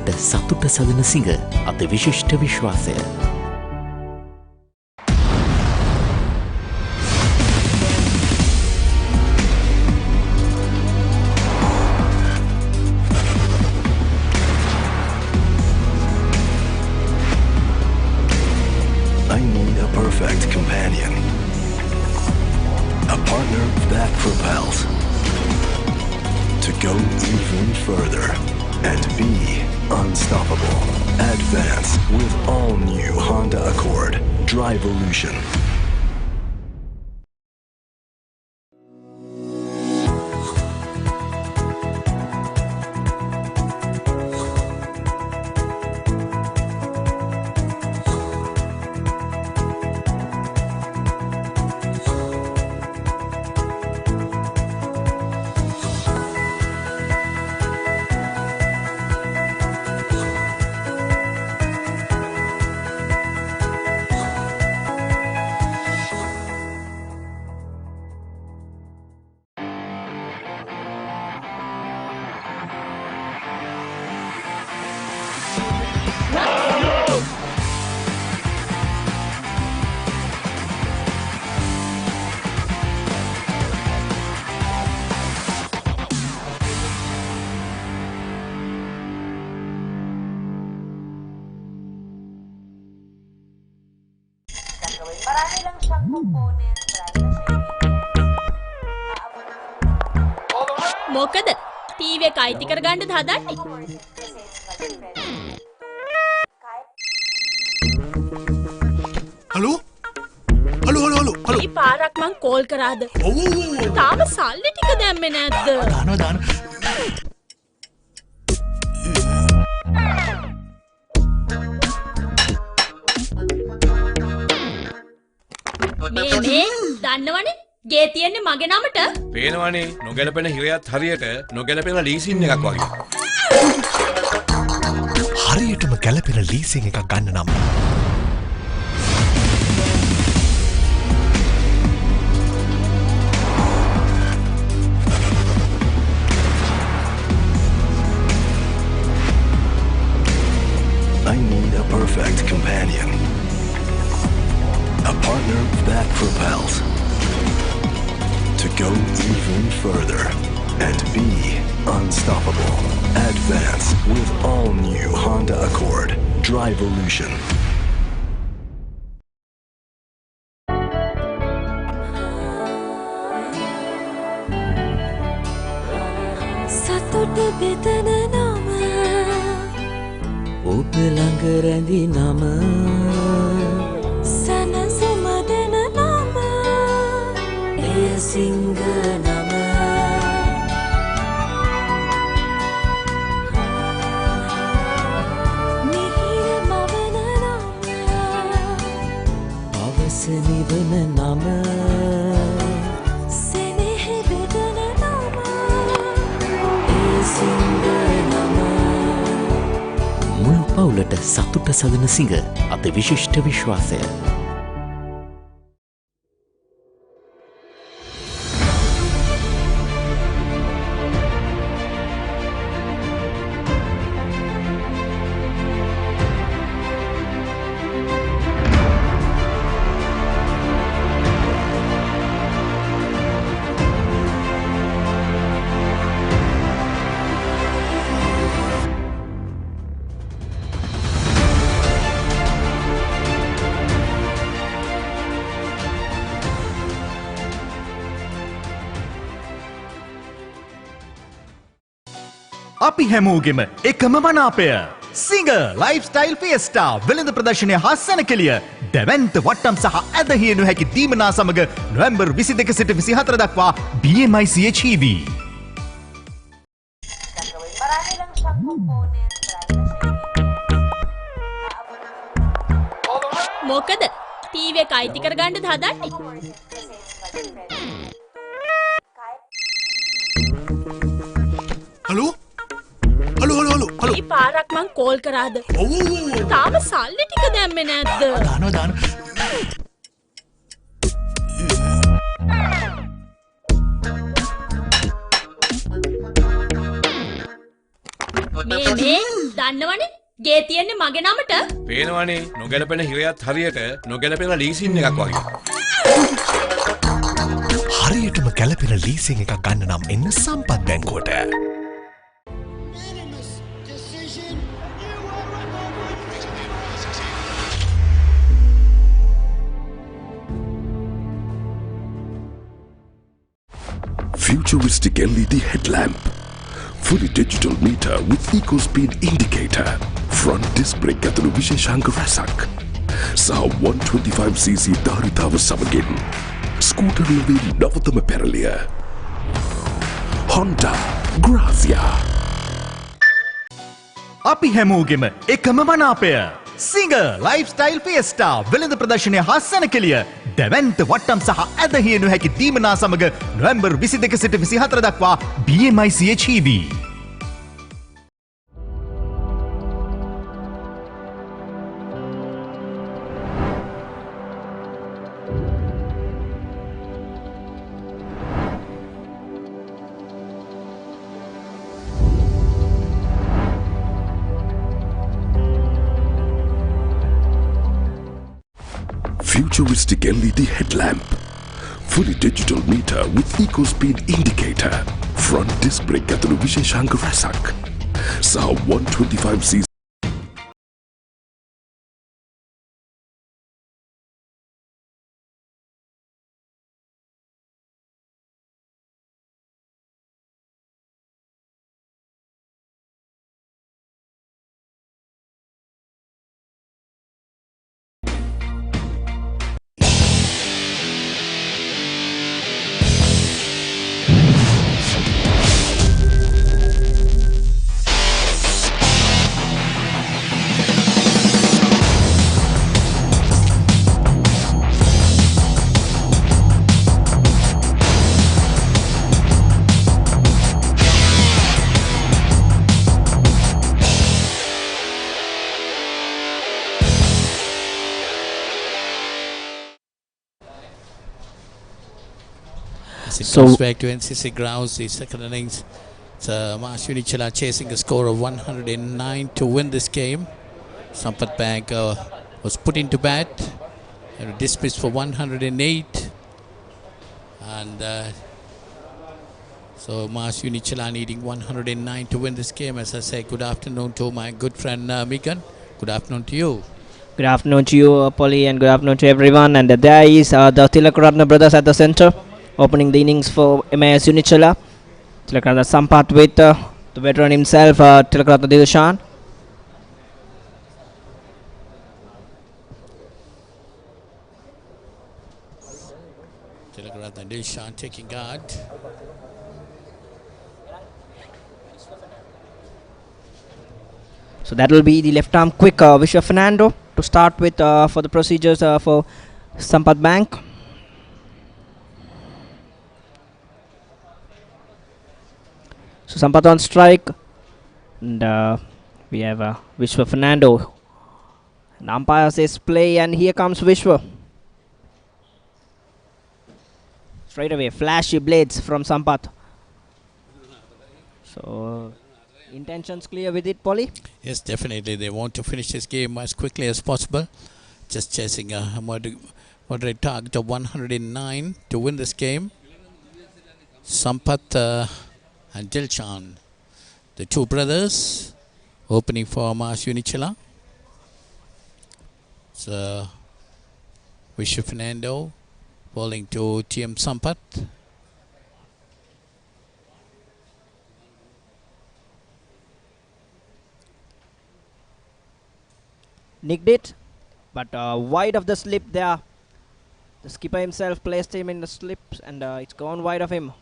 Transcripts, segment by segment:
පවුලට සතුට සදන සිඟ අති විශිෂ්ට විශ්වාසය. I need a perfect companion. A partner that propels. To go even further and be unstoppable. Advance with all new Honda Accord Drivevolution. Marami lang siyang components. මොකද TV එක අයිති කරගන්නද හදන්නේ? Hello hello මේ පාරක් මං කෝල් කරාද? ඔව් තාම සල්ලි ටික දැම්මේ නැද්ද? දාන මේ දන්නවනේ ගේ තියන්නේ මගේ නමට. පේනවනේ නොගැලපෙන හිරයත් හරියට නොගැලපෙන ලීසින් එකක් වගේ. හරියටම ගැලපෙන ලීසින් එකක් ගන්න නම් I need a perfect companion. A partner that propels. To go even further and be unstoppable. Advance with all new Honda Accord Drivevolution. සතුට බෙදන නම ඔබ ළඟ රැඳි නම සනසුම දෙන නම එය සිංහ නම මිහිර මවන නම පවස නිවන නම සෙනෙහ බෙදන නම එය සිංහ නම මුළු පවුලට සතුට සදන සිඟ අති විශිෂ්ට විශ්වාසය. අපි හැමෝගෙම එකම මනාපය සිංගර් ලයිෆ්ස්ටයිල් ෆියස්ටා වෙළඳ ප්‍රදර්ශනය හා සැනකෙළිය දැවැන්ත වට්ටම් සහ ඇදහිය නොහැකි දීමනා සමග නොවැම්බර් 22 සිට 24 දක්වා BMICHEV. Marami lang siyang components. මොකද ටීවී එක අයිති කරගන්නද හදන්නේ? හලෝ මේ පාරක් මං කෝල් කරාද? ඔව් තාම සල්ලි ටික දැම්මේ නැද්ද? දාන මේ දන්නවනේ ගේ තියන්නේ මගේ නමට. පේනවනේ නොගැලපෙන හිරයත් හරියට නොගැලපෙන ලීසින් එකක් වගේ. හරියටම ගැලපෙන ලීසින් එකක් ගන්න නම් එන්න සම්පත් බැංකුවට. Futuristic LED headlamp. Fully digital meter with eco speed indicator. Front disc brake ඇතුළු විශේෂාංග රැසක්. සහ 125cc ධාරිතාව සමගින් ස්කූටර් ලෙවි නවතම පෙරලිය. Honda Grazia. අපි හැමෝගෙම එකම මනාපය සිංගර් ලයිෆ්ස්ටයිල් ෆියස්ටා වෙළඳ ප්‍රදර්ශනය හා සැනකෙළිය දැවැන්ත වට්ටම් සහ ඇදහිය නොහැකි දීමනා සමග නොවැම්බර් 22 සිට 24 දක්වා BMICH හිදී. Futuristic LED headlamp. Fully digital meter with eco speed indicator. Front disc brake ඇතුළු විශේෂාංග රැසක්. සහ 125cc It comes back to NCC Grounds, the second innings. It's Unichela chasing a score of 109 to win this game. Sampath Bank was put into bat and dismissed for 108. And so Unichela needing 109 to win this game. As I say, good afternoon to my good friend Megan. Good afternoon to you. Good afternoon to you, Polly, and good afternoon to everyone. And there is the Tilakratna brothers at the center, opening the innings for MAS Unichela. Tilakratna Sampath with the veteran himself, Tilakratna Dilshan. Tilakratna Dilshan taking guard. So that will be the left arm quick Vishwa Fernando to start with for the procedures for Sampath Bank. So Sampath on strike, and we have Vishwa Fernando. And umpire says play, and here comes Vishwa. Straight away, flashy blades from Sampath. So intentions clear with it, Polly? Yes, definitely. They want to finish this game as quickly as possible. Just chasing a moderate target of 109 to win this game. Sampath and Dilshan, the two brothers, opening for Mas Unichela. So Vishwa Fernando bowling to TM Sampath. Nicked it, but wide of the slip there. The skipper himself placed him in the slips, and it's gone wide of him.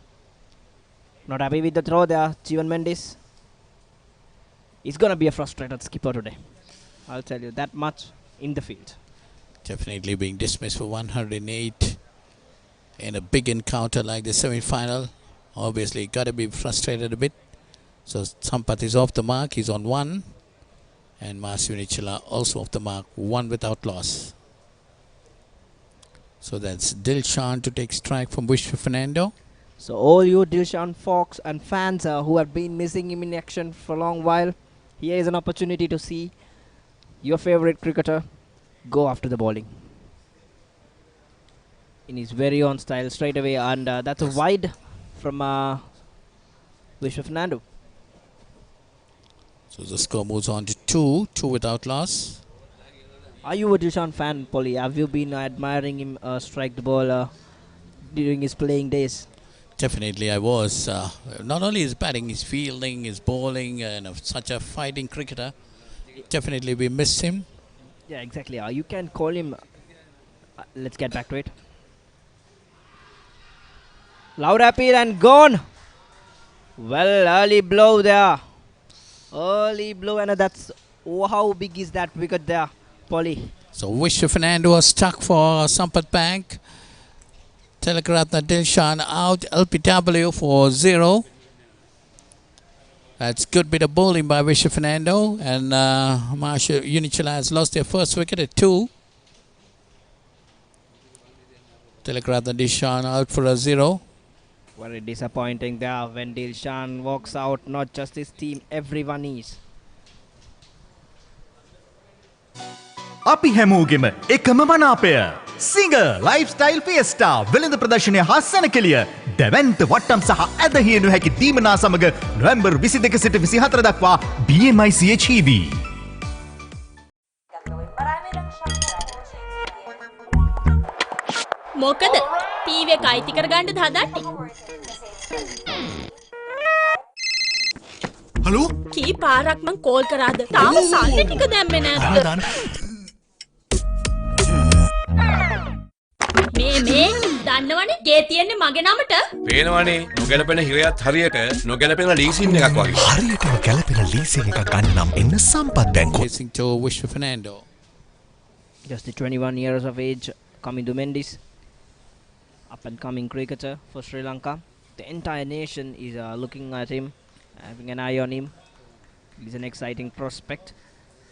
Not happy with the throw there, Jeevan Mendes. He's going to be a frustrated skipper today. I'll tell you that much in the field. Definitely being dismissed for 108 in a big encounter like the semi-final. Obviously, got to be frustrated a bit. So Sampath is off the mark. He's on one. And Mas Unichela also off the mark, one without loss. So that's Dilshan to take strike from Vishwa Fernando. So all you Dilshan folks and fans who have been missing him in action for a long while, Here is an opportunity to see your favorite cricketer go after the bowling in his very own style straight away, and that's a wide from Vishwa Fernando. So the score moves on to 2 without loss. Are you a Dilshan fan, Polly? Have you been admiring him strike the ball during his playing days? Definitely I was. Not only his batting, his fielding, his bowling, and such a fighting cricketer. Definitely we missed him. Yeah, exactly. You can call him. Let's get back to it. Loud appeal and gone. Well, early blow there. Early blow, and that's how big is that wicket there, Polly? So Vishwa Fernando was stuck for Sampath Bank. Tilakaratna Dilshan out, LPW for 0. That's good bit of bowling by Vishwa Fernando, and Unichela has lost their first wicket at 2. Tilakaratna Dilshan out for a 0. Very disappointing there when Dilshan walks out. Not just his team, everyone is. අපි හැමෝගෙම එකම මනාපය singer lifestyle ෆියස්ටා වෙළඳ ප්‍රදර්ශනය හස්සන කෙලිය දැවන්ත වට්ටම් සහ ඇදහියනු හැකි දීමනා සමග නොවැම්බර් 22 සිට 24 දක්වා BMICH TV. Marami lang siyang strategy. මොකද ටීවී එක අයිති කරගන්න හදන්නේ. හලෝ කී පාරක් මං කෝල් කරාද? තාම සල්ලි ටික දැම්මේ නැද්ද? මේ දන්නවනේ ගේ තියන්නේ මගේ නමට. පේනවනේ නොගැලපෙන හිරයත් හරියට නොගැලපෙන ලීසින් එකක් වගේ. හරියටම ගැලපෙන ලීසින් එකක් ගන්න නම් එන්න සම්පත් බැංකුව. Chasing to Vishwa Fernando. Just the 21 years of age, Kamindu Mendis, up and coming cricketer for Sri Lanka. The entire nation is looking at him, having an eye on him. He's an exciting prospect.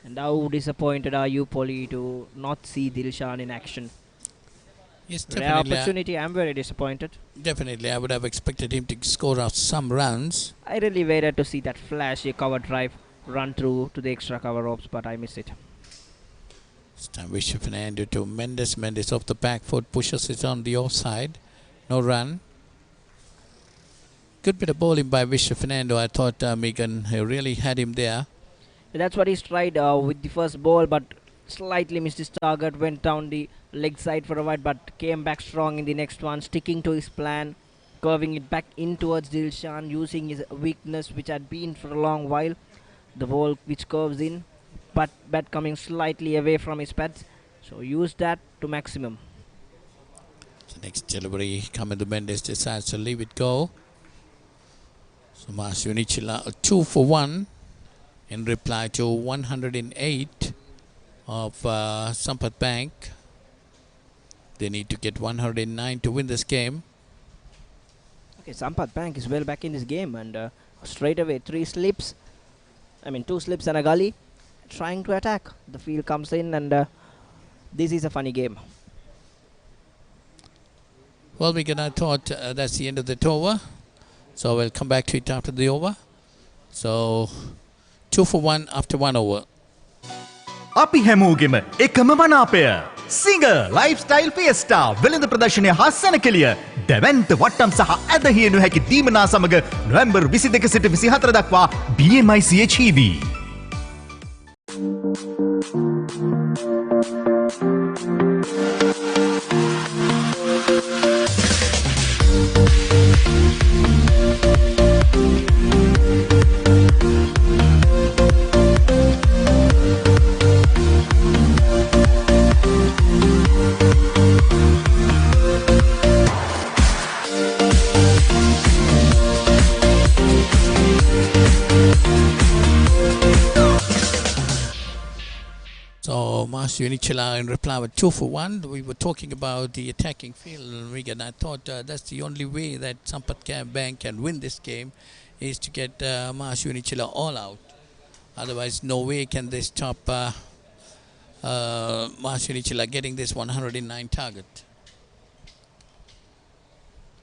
And how disappointed are you, Polly, to not see Dilshan in action? Yes, Rare definitely. opportunity. I'm very disappointed. Definitely, I would have expected him to score out some runs. I really waited to see that flashy cover drive run through to the extra cover ropes, but I missed it. This time Vishwa Fernando to Mendes. Mendes off the back foot, pushes it on the offside. No run. Good bit of bowling by Vishwa Fernando. I thought Megan really had him there. That's what he's tried with the first ball, but slightly missed his target, went down the leg side for a while, but came back strong in the next one, sticking to his plan, curving it back in towards Dilshan, using his weakness which had been for a long while, the ball which curves in, but bat coming slightly away from his pads, so use that to maximum. The next delivery, Kamindu Mendes decides to leave it go. So Unichela 2 for 1 in reply to 108 of Sampath Bank. They need to get 109 to win this game. Okay, Sampath Bank is well back in this game, and straight away 2 slips and a gully, trying to attack. The field comes in, and this is a funny game. Well, we thought that's the end of the over. So we'll come back to it after the over. So 2 for 1 after 1 over. අපි හැමෝගෙම එකම මනාපය singer lifestyle ෆියස්ටා වෙළඳ ප්‍රදර්ශනය හස්සන කෙලිය දැවන්ත වට්ටම් සහ ඇදහියනු හැකි දීමනා සමග නොවැම්බර් 22 සිට 24 දක්වා BMICH TV. So Unichela in reply with 2 for 1. We were talking about the attacking field, and I thought that's the only way that Sampath Bank can win this game is to get Unichela all out. Otherwise, no way can they stop Unichela getting this 109 target.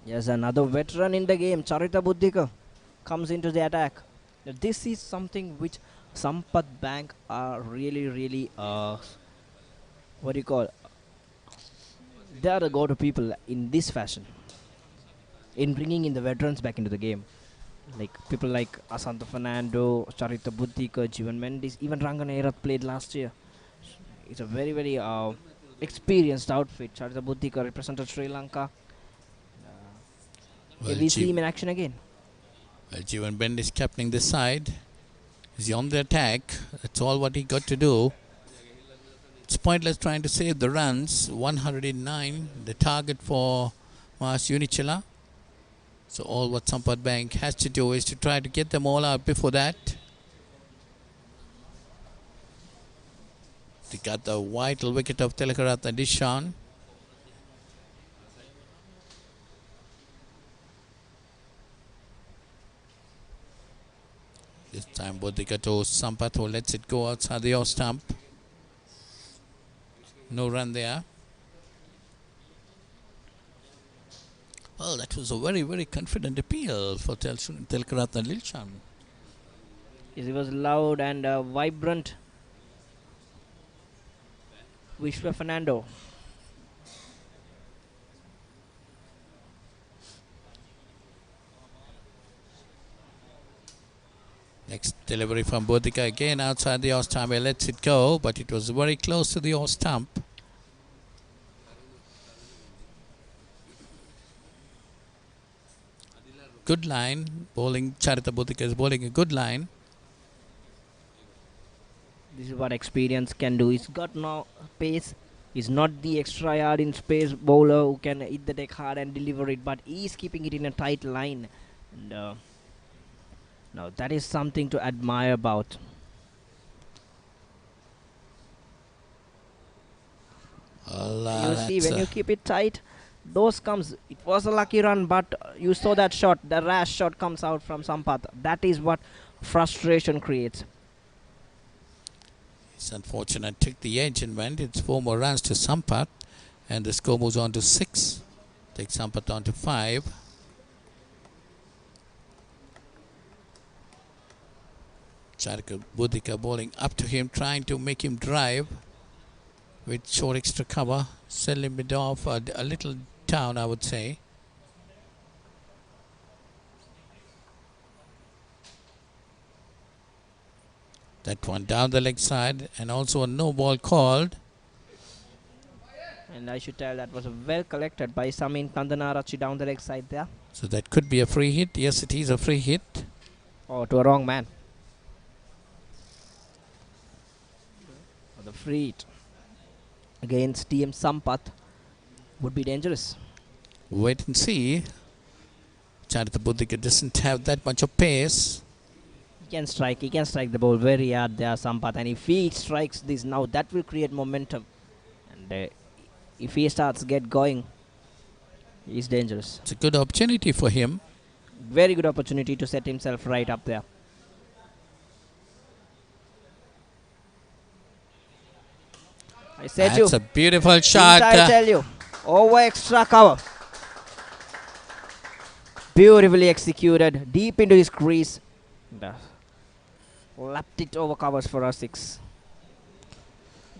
Yes, another veteran in the game, Charita Buddhika, comes into the attack. This is something which Sampath Bank are really what do you call? They are the go-to people in this fashion, in bringing in the veterans back into the game. Like people like Asanta Fernando, Charita Buddhika, Jivan Mendes, even Rangan Erath played last year. It's a very experienced outfit. Charita Buddhika represented Sri Lanka. We see him in action again. Well, Jivan Bend is captaining this side. He's on the attack. That's all what he got to do. It's pointless trying to save the runs. 109, the target for Mas Unichela. So all what Sampath Bank has to do is to try to get them all out before that. They got the vital wicket of Telekaratna Dishan. This time Bodhika to Sampath, who lets it go outside the off stump. No run there. Well, that was a very confident appeal for Telekaratna Dilshan. It was loud and vibrant. Vishwa Fernando. Next delivery from Bodhika again outside the off stump. He lets it go, but it was very close to the off stump. Good line. Bowling, Charita Bodhika is bowling a good line. This is what experience can do. He's got no pace. He's not the extra yard in space bowler who can hit the deck hard and deliver it, but he's keeping it in a tight line. And now that is something to admire about. You see, when you keep it tight, those comes. It was a lucky run, but you saw that shot. The rash shot comes out from Sampath. That is what frustration creates. It's unfortunate. Took the edge and went. It's 4 more runs to Sampath, and the score moves on to 6. Takes Sampath on to 5. Charika Bodhika bowling up to him, trying to make him drive with short extra cover. Sell him it off a little down, I would say. That one down the leg side, and also a no ball called. And I should tell that was well collected by Samin Kandanarachi down the leg side there. So that could be a free hit. Yes, it is a free hit. Oh, to a wrong man. The free hit against TM Sampath would be dangerous. Wait and see. Charita Bodhika doesn't have that much of pace. He can strike the ball very hard there, Sampath, and if he strikes this now, that will create momentum. And if he starts get going, he's dangerous. It's a good opportunity for him. Very good opportunity to set himself right up there. I said That's a beautiful shot. I tell you, over extra cover. Beautifully executed, deep into his crease. Lapped it over covers for a 6.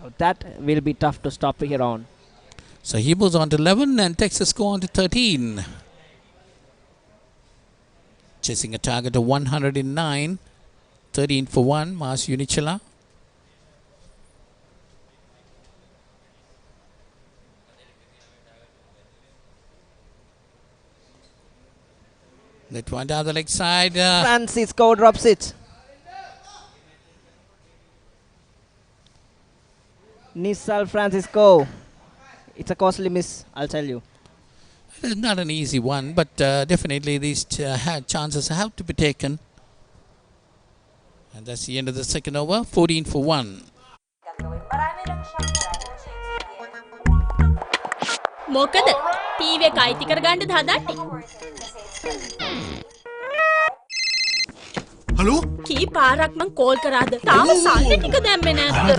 Now that will be tough to stop here on. So he moves on to 11 and takes the score on to 13. Chasing a target of 109. 13 for 1, Mas Unichela. That one down the leg side. Francisco drops it. Nissal Francisco. It's a costly miss, I'll tell you. It's not an easy one, but definitely these chances have to be taken. And that's the end of the second over. 14 for 1. මොකද TV එක අයිති කරගන්නද හදන්නේ? Hello කී පාරක් මං call කරාද? තාම සල්ලි ටික දැම්මේ නැද්ද?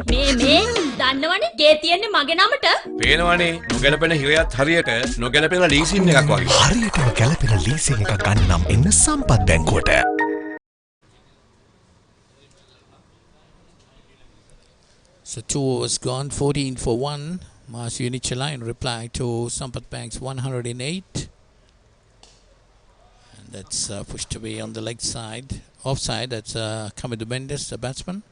මේ දන්නවනේ ගේ තියෙන්නේ මගේ නමට. පේනවනේ නොගැලපෙන හිරයත් හරියට නොගැලපෙන ලීසින් එකක් වගේ. හරියටම ගැලපෙන ලීසින් එකක් ගන්න නම් එන්න සම්පත් බැංකුවට. So 2 overs gone, 14 for 1. Mars Unichela in reply to Sampath Bank's 108. And that's pushed away on the leg side. Offside, that's Kamidu Mendes, the batsman.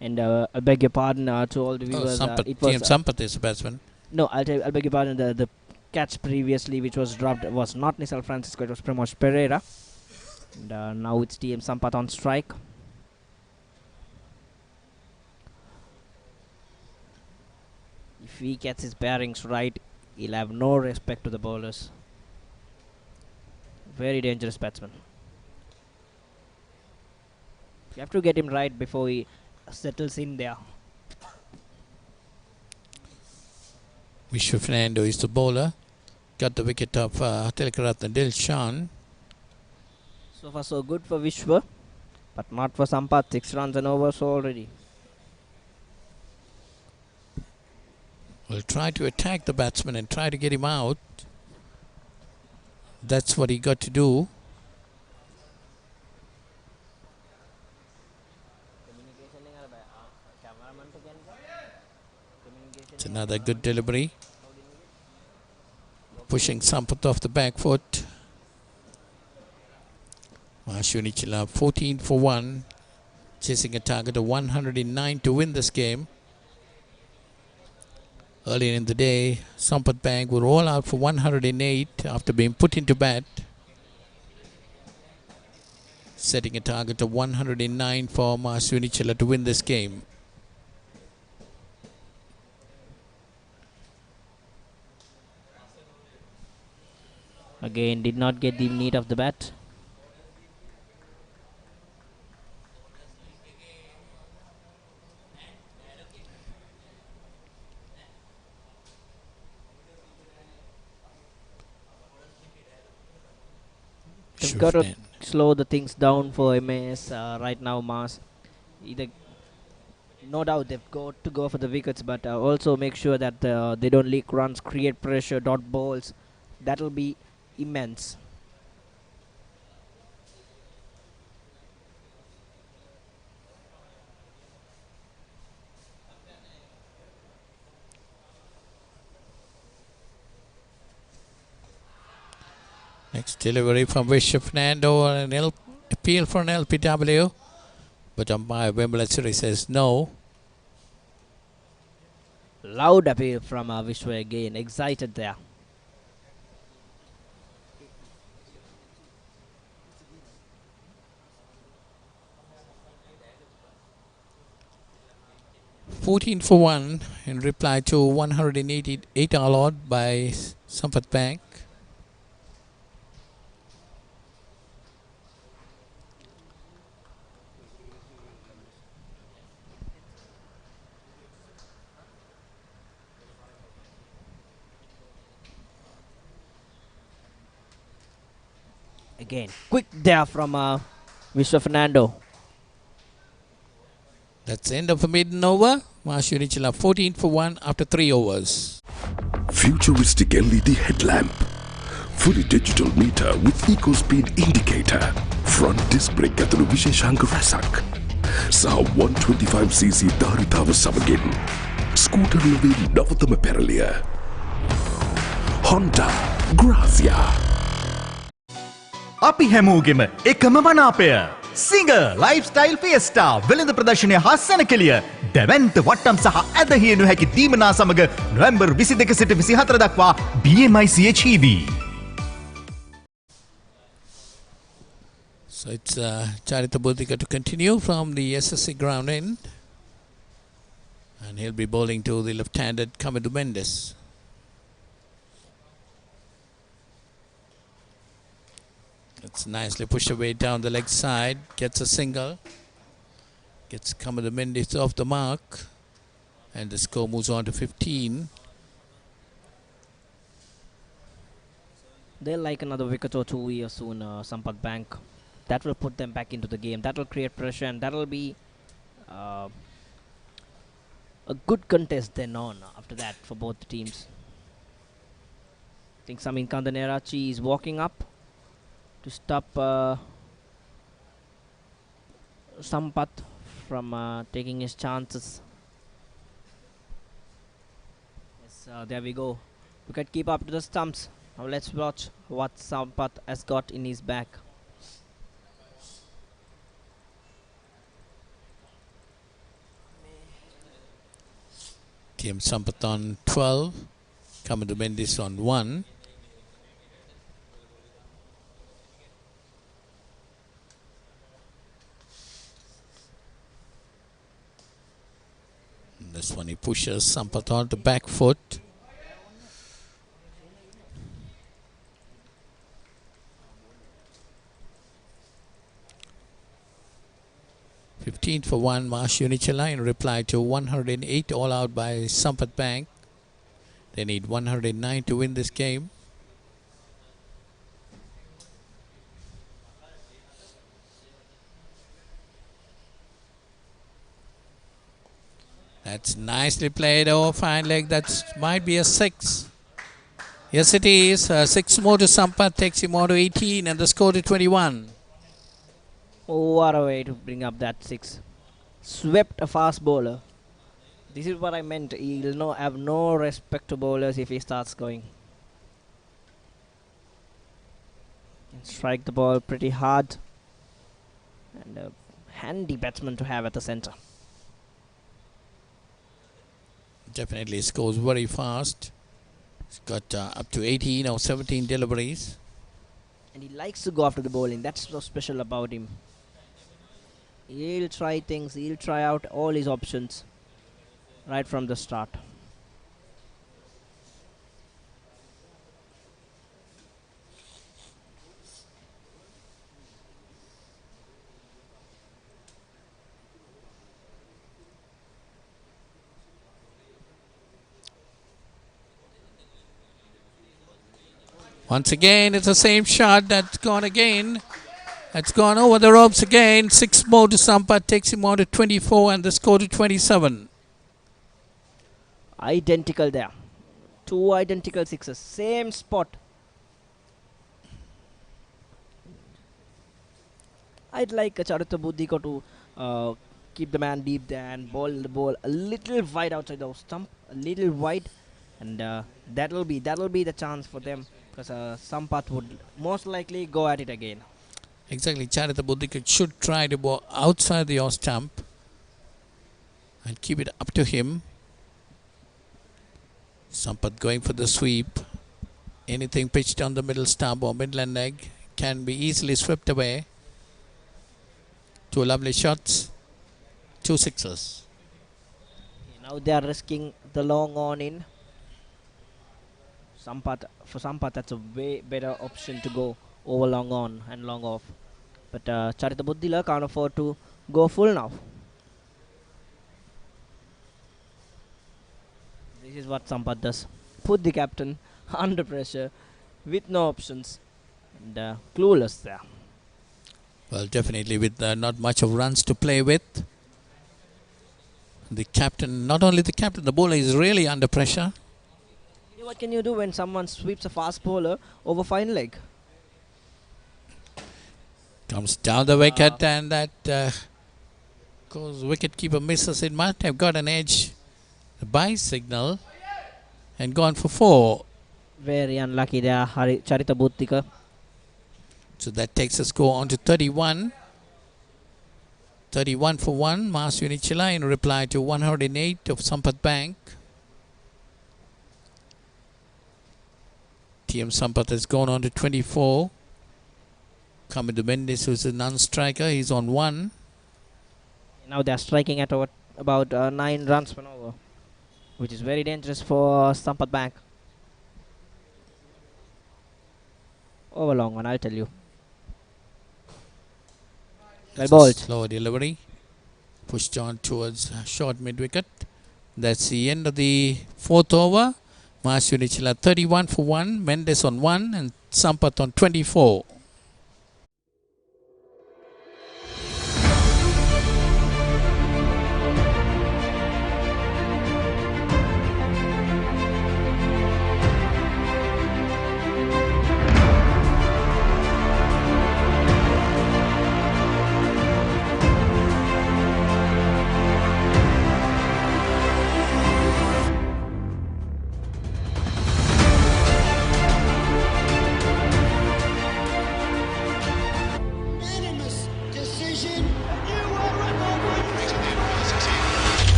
And I beg your pardon to all the viewers. Sampath, It was Sampath is the batsman. no. I'll beg your pardon. The catch previously, which was dropped, was not Nisal Francisco. It was Primoz Pereira. And now it's TM Sampath on strike. If he gets his bearings right, he'll have no respect to the bowlers. Very dangerous batsman. You have to get him right before he settles in there. Vishwa Fernando is the bowler. Got the wicket of Tilakaratne Dilshan. So far so good for Vishwa, but not for Sampath. 6 runs and overs already. Will try to attack the batsman and try to get him out. That's what he got to do. It's another good delivery. Pushing Sampath off the back foot. Unichela 14 for 1. Chasing a target of 109 to win this game. Earlier in the day, Sampath Bank would roll out for 108 after being put into bat. Setting a target of 109 for Unichela to win this game. Again, did not get the need of the bat. They've got to slow the things down for MAS right now, Mars. Either, no doubt they've got to go for the wickets, but also make sure that they don't leak runs, create pressure, dot balls. That'll be immense. Next delivery from Vishwa Fernando, an appeal for an LPW, but umpire Wembley says no. Loud appeal from Vishwa again, excited there. $14 for 1 in reply to 188 all out by Sampath Bank. Again, quick there from Vishwa Fernando. That's the end of the maiden over. Unichela 14 for 1 after 3 overs. Futuristic LED headlamp. Fully digital meter with eco-speed indicator. Front disc brake ඇතුළු විශේෂාංග රැසක්. සහ 125cc ධාරිතාව සමගින් scooter ලොවේ නවතම පෙරලිය. Honda Grazia. අපි හැමෝගෙම එකම මනාපය Singer Lifestyle Fiesta වෙළඳ ප්‍රදර්ශනය හා සැනකෙළිය දැවැන්ත වට්ටම් සහ ඇදහිය නොහැකි දීමනා සමග නොවැම්බර් 22 සිට 24 දක්වා BMICH So it's Charita Bodhika to continue from the SSC ground end. And he'll be bowling to the left-handed Kamidu Mendes. It's nicely pushed away down the leg side. Gets a single. Gets Kamidu Mendes off the mark. And the score moves on to 15. They'll like another wicket or two here soon, Sampath Bank. That will put them back into the game. That will create pressure, and that will be a good contest then on after that for both the teams. I think Samin Kandanerachi is walking up to stop Sampath from taking his chances. Yes, there we go. Wicket keep up to the stumps. Now let's watch what Sampath has got in his back. Team Sampath on 12. Coming to Mendes on 1. And this one he pushes Sampath on the back foot. For 1, Marsh Unichela in reply to 108 all out by Sampath Bank. They need 109 to win this game. That's nicely played over fine leg. That might be a 6. Yes, it is. 6 more to Sampath takes him on to 18 and the score to 21. Oh, what a way to bring up that 6. Swept a fast bowler. This is what I meant. He'll have no respect to bowlers if he starts going. Can strike the ball pretty hard. And a handy batsman to have at the centre. Definitely scores very fast. He's got up to 18 or 17 deliveries. And he likes to go after the bowling. That's so special about him. He'll try things. He'll try out all his options right from the start. Once again, it's the same shot that's gone again. That's gone over the ropes again. 6 more to Sampath takes him on to 24 and the score to 27. Identical there. 2 identical sixes. Same spot. I'd like Charita Buddhiko to keep the man deep there and bowl the ball a little wide outside the stump. A little wide. And that'll be the chance for them. Because Sampath would most likely go at it again. Exactly. Charita Buddhika should try to bowl outside the off stump and keep it up to him. Sampath going for the sweep. Anything pitched on the middle stump or midland leg can be easily swept away. 2 lovely shots. 2 sixes. Now they are risking the long on in. For Sampath, that's a way better option to go over long on and long off. But Charita Buddhila can't afford to go full now. This is what Sampath does. Put the captain under pressure with no options and clueless there. Well, definitely with not much of runs to play with. The captain, not only the captain, the bowler is really under pressure. What can you do when someone sweeps a fast bowler over fine leg? Comes down the wicket and that goes wicketkeeper misses. It might have got an edge. The bye signal and gone for 4. Very unlucky there, Charita Buddhika. So that takes the score on to 31. 31 for 1. Mas Unichela in reply to 108 of Sampath Bank. TM Sampath has gone on to 24. Coming to Mendes, who's a non-striker. He's on 1. Now they're striking at about 9 runs per over, which is very dangerous for Sampath Bank. Over long one, I'll tell you. Well bowled. Slow delivery. Pushed on towards short mid-wicket. That's the end of the 4th over. Mas Unichela 31 for 1. Mendes on 1 and Sampath on 24.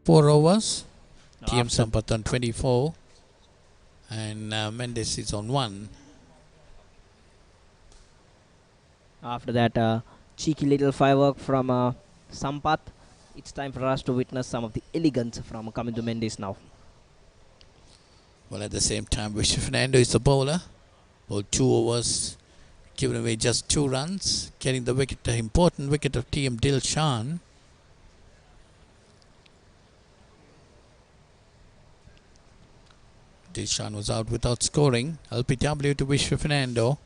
Four overs. No, TM after- Sampath on 24. And Mendes is on 1. After that cheeky little firework from Sampath, it's time for us to witness some of the elegance from Kamindu Mendes now. Well, at the same time, Vishnu Fernando is the bowler. Bowled 2 overs, giving away just 2 runs, getting the wicket, the important wicket of TM Dilshan. Dilshan was out without scoring. LPW to Vishnu Fernando.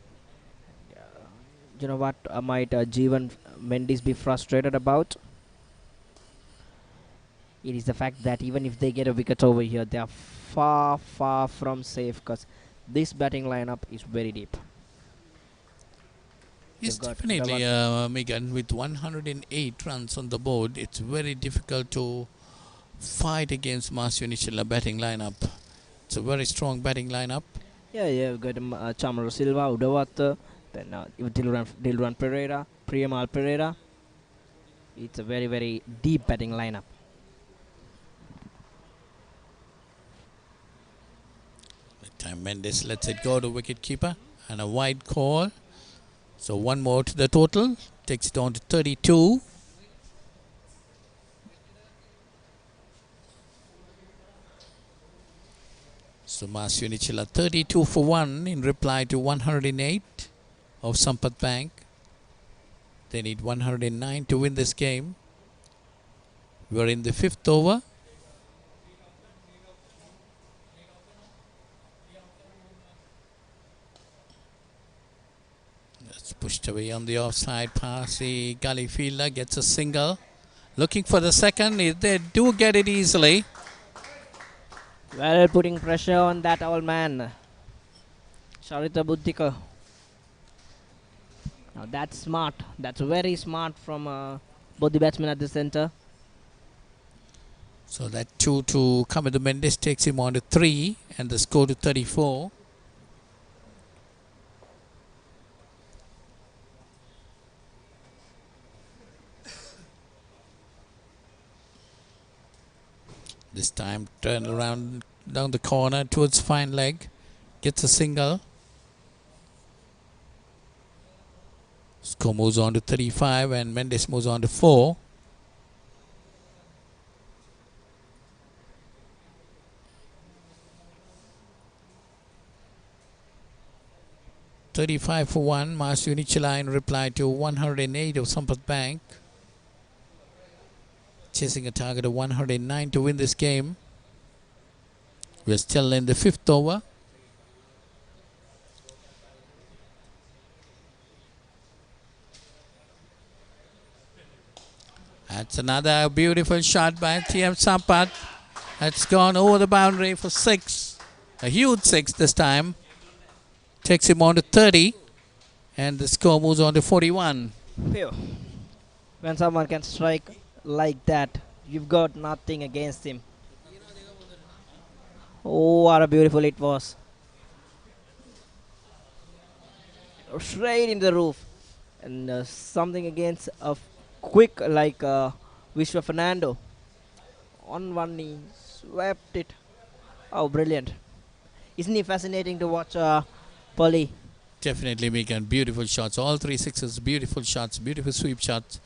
You know what might Jeevan Mendes be frustrated about? It is the fact that even if they get a wicket over here, they are far, far from safe because this batting lineup is very deep. Yes, They've got definitely, Megan, with 108 runs on the board, it's very difficult to fight against Unichela batting lineup. It's a very strong batting lineup. Yeah, we've got Chamara Silva, Udawat, then Dilruwan Pereira, Priyamal Pereira. It's a very, very deep batting lineup. Time Mendes lets it go to wicketkeeper and a wide call. So 1 more to the total, takes it on to 32. So Unichela 32 for 1 in reply to 108 of Sampath Bank. They need 109 to win this game. We're in the 5th over. That's pushed away on the offside pass. The gully fielder gets a single. Looking for the second. They do get it easily. Well, putting pressure on that old man, Charita Buddhika. Now that's smart. That's very smart from both the batsmen at the centre. So that 2 to Kamindu Mendes takes him on to 3 and the score to 34. This time turn around down the corner towards fine leg. Gets a single. Score moves on to 35 and Mendes moves on to 4. $35 for 1. Unichela in reply to 108 of Sampath Bank. Chasing a target of 109 to win this game. We're still in the 5th over. That's another beautiful shot by TM Sampath. That's gone over the boundary for 6. A huge 6 this time. Takes him on to 30. And the score moves on to 41. Phew. When someone can strike like that, you've got nothing against him. Oh, what a beautiful it was. Straight in the roof. And something against a quick like Vishwa Fernando. On one knee, swept it. Oh, brilliant. Isn't he fascinating to watch, Polly? Definitely, Megan. Beautiful shots. All 3 sixes, beautiful shots, beautiful sweep shots.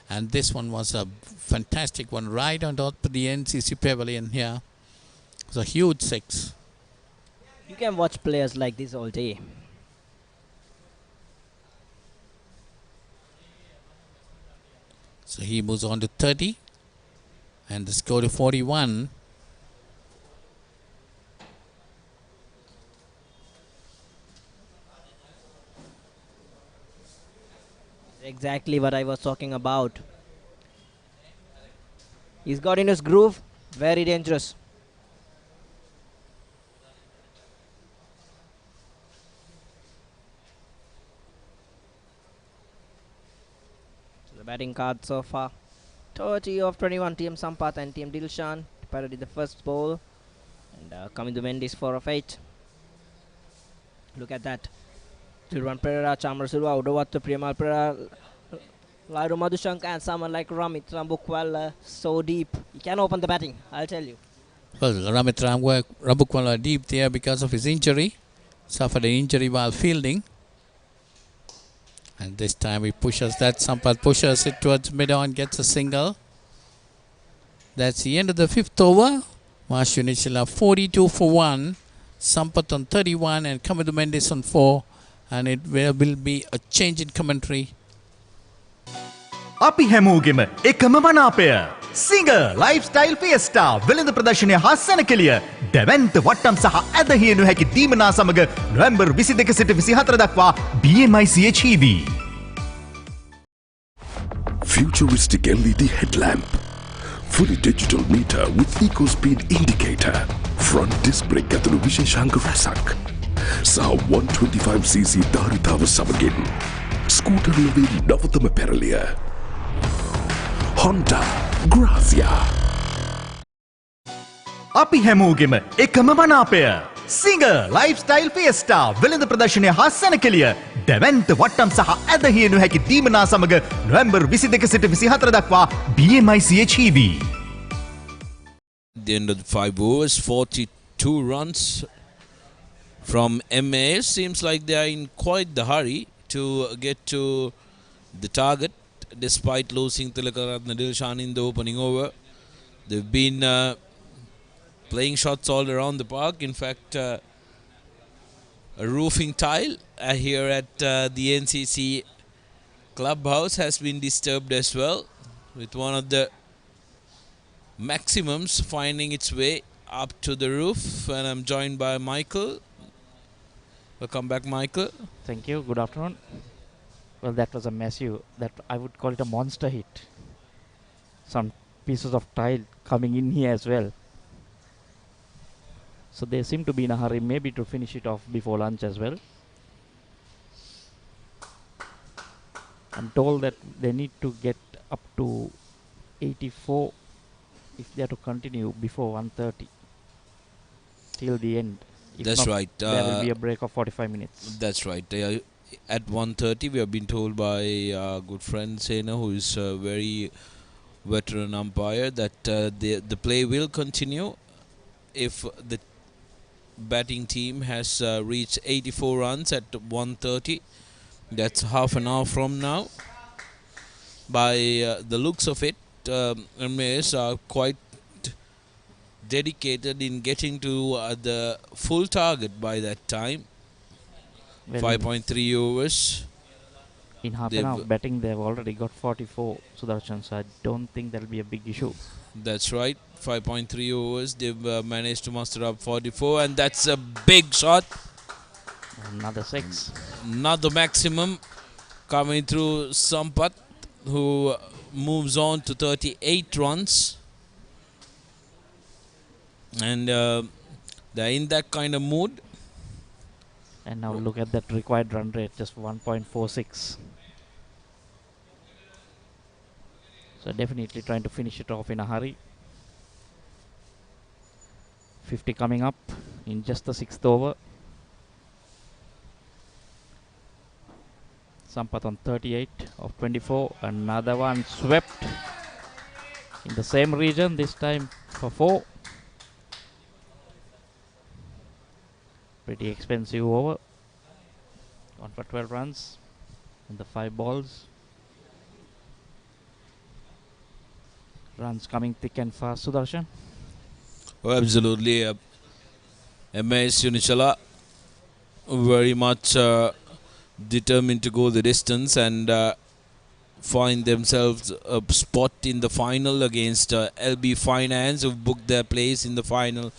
And this one was a fantastic one right on top of the NCC pavilion here. It was a huge 6. You can watch players like this all day. So he moves on to 30. And the score to 41. Exactly what I was talking about. He's got in his groove. Very dangerous. So the batting card so far. 30 of 21. TM Sampath and TM Dilshan. ThePapare did the first ball. And Kamindu Mendes 4 of 8. Look at that. Tiruvan Pereira, Chamar Silva, Udawattu, Priyamal Pereira, Lairu Madhushank, and someone like Ramit Rambukwala, so deep. He can open the batting, I'll tell you. Well, Ramit Rambukwala deep there because of his injury. Suffered an injury while fielding. And this time he pushes that. Sampath pushes it towards mid-on, gets a single. That's the end of the 5th over. Unichela 42 for 1. Sampath on 31 and Kamedu Mendes on 4. And it will be a change in commentary. අපි හැමෝගෙම එකම මනාපය singer lifestyle ෆියස්ටා වෙළඳ ප්‍රදර්ශනය හස්සන කෙලිය දැවැන්ත වට්ටම් සහ ඇදහියනු හැකි දීමනා සමග නොවැම්බර් 22 සිට 24 දක්වා BMICH EV. Futuristic LED headlamp. Fully digital meter with eco-speed indicator. Front disc brake ඇතුළු විශේෂාංග රැසක්. සහ 125cc ධාරිතාව සමගින් ස්කූටර් ලොවේ නවතම පැරලිය. Honda Grazia. අපි හැමෝගෙම එකම මනාපය සිංගර් ලයිෆ්ස්ටයිල් ෆියස්ටා වෙළඳ ප්‍රදර්ශනය හස්සන කෙලිය දැවැන්ත වට්ටම් සහ ඇදහියනු හැකි දීමනා සමග නොවැම්බර් 22 සිට 24 දක්වා BMICH EV. At the end of the 5 overs, 42 runs from MA. Seems like they are in quite the hurry to get to the target despite losing Tilakaratna Dilshan in the opening over. They've been playing shots all around the park. In fact, a roofing tile here at the NCC clubhouse has been disturbed as well, with one of the maximums finding its way up to the roof. And I'm joined by Michael. Welcome back, Michael. Thank you. Good afternoon. Well, that was a massive, that I would call it a monster hit. Some pieces of tile coming in here as well. So they seem to be in a hurry, maybe to finish it off before lunch as well. I'm told that they need to get up to 84 if they are to continue before 1:30 till the end. If That's not, right. There will be a break of 45 minutes. That's right. At 1:30, we have been told by our good friend Sena, who is a very veteran umpire, that the play will continue if the batting team has reached 84 runs at 1:30. That's half an hour from now. By the looks of it, MAs are quite dedicated in getting to the full target by that time. Well, 5.3 overs. In half an hour batting, they've already got 44, Sudarshan, so I don't think there'll be a big issue. That's right. 5.3 overs. They've managed to muster up 44, and that's a big shot. Another 6. Another maximum coming through Sampath, who moves on to 38 runs. And they're in that kind of mood. And now look at that required run rate, just 1.46. So definitely trying to finish it off in a hurry. 50 coming up in just the 6th over. Sampath on 38 of 24. Another one swept in the same region, this time for 4. Pretty expensive over. Gone for 12 runs in the 5 balls. Runs coming thick and fast, Sudarshan. Oh, absolutely. MAS Unichela very much determined to go the distance and find themselves a spot in the final against LB Finance, who've booked their place in the final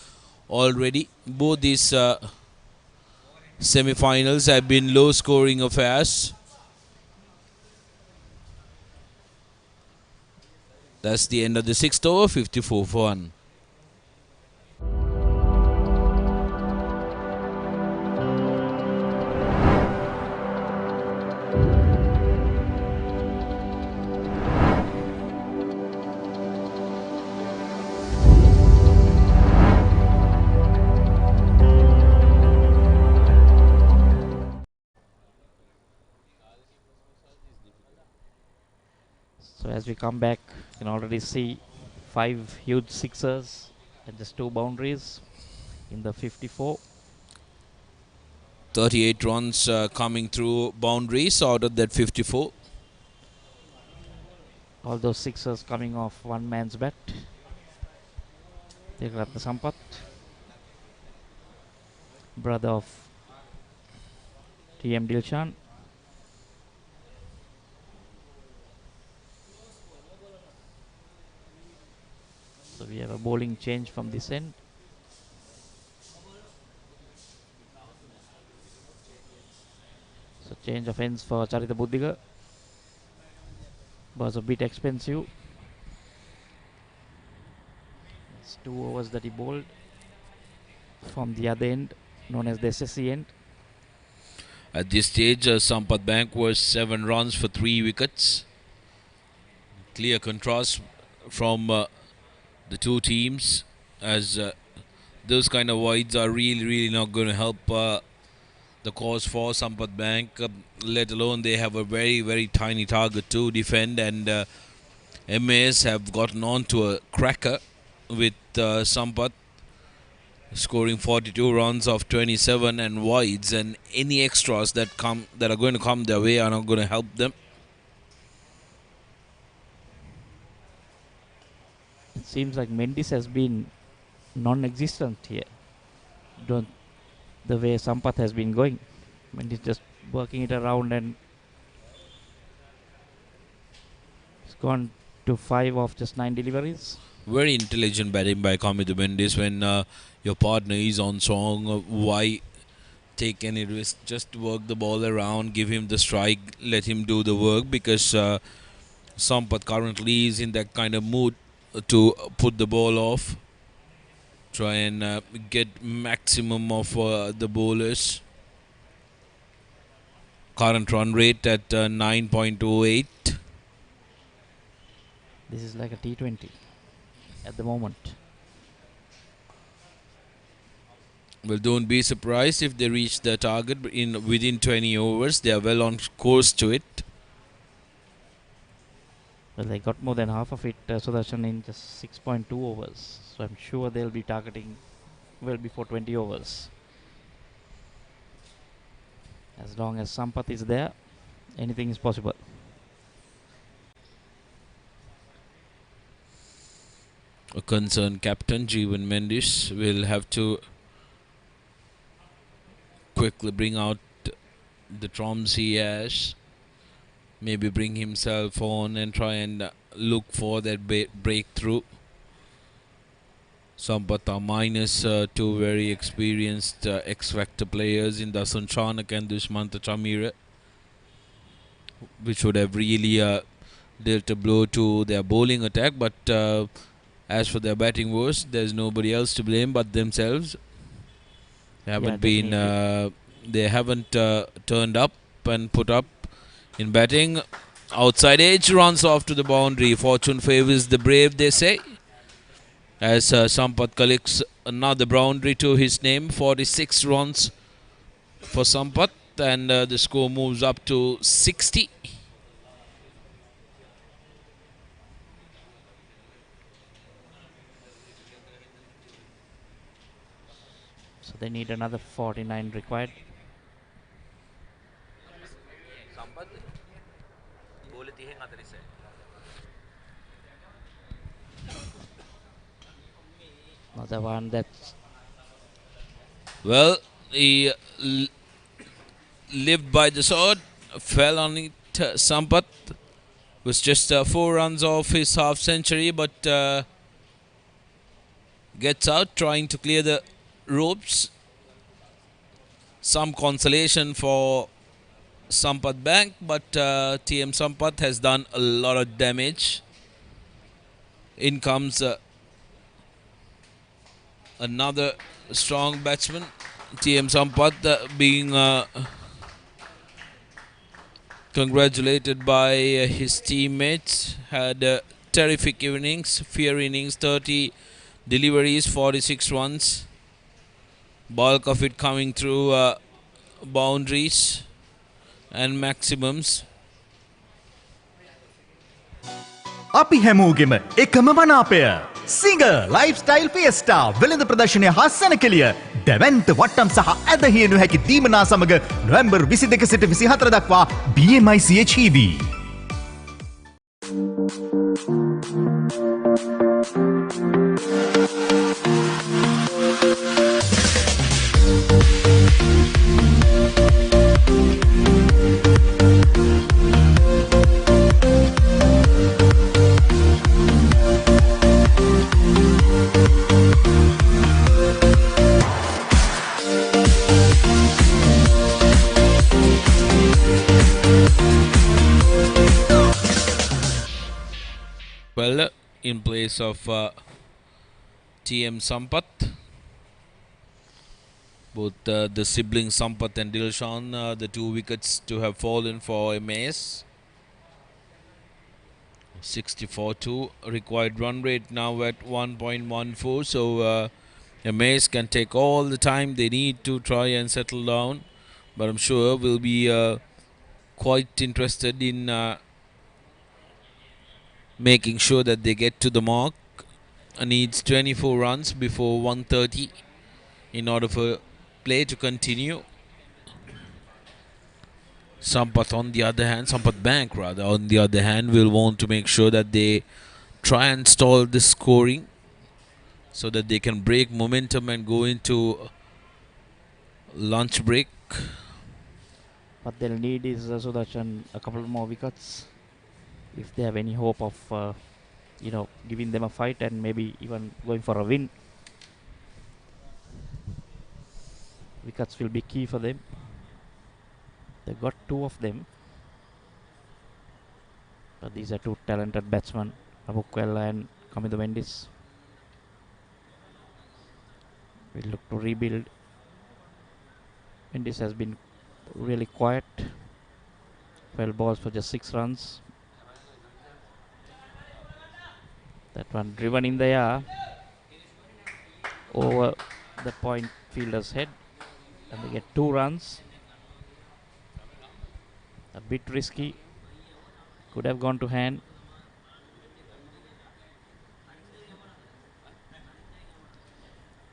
already. Both these semi-finals have been low-scoring affairs. That's the end of the 6th over, 54 for 1. So as we come back, you can already see 5 huge sixers and just 2 boundaries in the 54. 38 runs coming through boundaries out of that 54. All those sixers coming off one man's bat. Devaratna Sampath, brother of TM Dilshan. So we have a bowling change from this end. So change of ends for Charita Buddhiga. Was a bit expensive. It's 2 overs that he bowled from the other end, known as the SSC end. At this stage, Sampath Bank was 7 runs for 3 wickets. Clear contrast from the two teams, as those kind of wides are really not going to help the cause for Sampath Bank, let alone they have a very tiny target to defend, and MAS have gotten on to a cracker with Sampath scoring 42 runs off 27 and wides, and any extras that are going to come their way are not going to help them. It seems like Mendes has been non-existent here. The way Sampath has been going, Mendes just working it around, and it's gone to 5 of just 9 deliveries. Very intelligent batting by Kamidu Mendes. When your partner is on song, why take any risk? Just work the ball around, give him the strike, let him do the work, because Sampath currently is in that kind of mood to put the ball off, try and get maximum of the bowlers. Current run rate at 9.08. This is like a T20 at the moment. Well, don't be surprised if they reach the target within 20 overs. They are well on course to it. Well, they got more than half of it, Sudarshan, in just 6.2 overs. So I'm sure they'll be targeting well before 20 overs. As long as Sampath is there, anything is possible. A concerned captain, Jeevan Mendes, will have to quickly bring out the trumps he has. Maybe bring himself on and try and look for that breakthrough. Sampath are minus 2 very experienced X-Factor players in Dasan Chanak and Dushmanta Chamira, which would have really dealt a blow to their bowling attack. But as for their batting woes, there's nobody else to blame but themselves. They haven't turned up and put up in batting. Outside edge, runs off to the boundary. Fortune favours the brave, they say, as Sampath collects another boundary to his name. 46 runs for Sampath, and the score moves up to 60. So they need another 49 required. Another one that's... Well, he lived by the sword, fell on it. Sampath was just 4 runs off his half century, but gets out trying to clear the ropes. Some consolation for Sampath Bank, but TM Sampath has done a lot of damage. In comes another strong batsman, TM Sampath, being congratulated by his teammates. Had terrific innings, fair innings, 30 deliveries, 46 runs. Bulk of it coming through boundaries and maximums. අපි හැමෝගෙම එකම මනාපය singer lifestyle ෆියස්ටා වෙළඳ ප්‍රදර්ශනය හා සැනකෙළිය දැවැන්ත වට්ටම් සහ ඇදහිය නොහැකි දීමනා සමග නොවැම්බර් 22 සිට 24 දක්වා BMICHEV. Well, in place of TM Sampath, both the siblings Sampath and Dilshan, the 2 wickets to have fallen for MAS. 64-2 required run rate now at 1.14, so MAS can take all the time they need to try and settle down, but I'm sure we'll be quite interested in making sure that they get to the mark. Needs 24 runs before 130 in order for play to continue. Sampath on the other hand, Sampath Bank rather, on the other hand, will want to make sure that they try and stall the scoring so that they can break momentum and go into lunch break. What they'll need is Sudarshan a couple more wickets if they have any hope of giving them a fight and maybe even going for a win. Wickets will be key for them. They got 2 of them, but these are 2 talented batsmen, Abukwella and Kamidu Mendis. We'll look to rebuild. Mendis has been really quiet. 12 balls for just 6 runs. That one driven in the air over the point fielder's head, and they get 2 runs. A bit risky, could have gone to hand.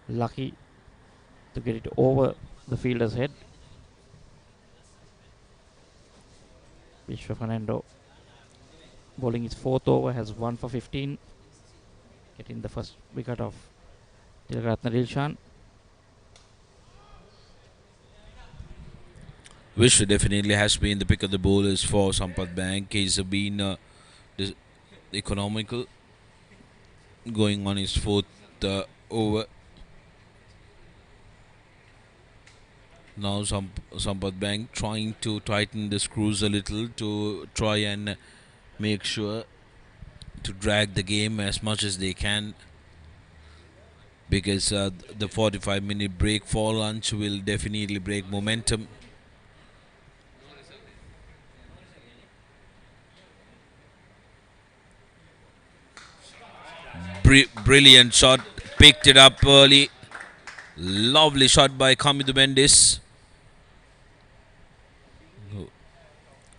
Lucky to get it over the fielder's head. Vishwa Fernando bowling his 4th over, has 1 for 15, getting the first wicket of Tilakaratna Dilshan. Vishwa definitely has been the pick of the bowlers for Sampath Bank. He's been economical, going on his 4th over. Now Sampath Bank trying to tighten the screws a little to try and make sure to drag the game as much as they can, because the 45-minute break for lunch will definitely break momentum. Brilliant shot, picked it up early. Lovely shot by Kamidu Mendis.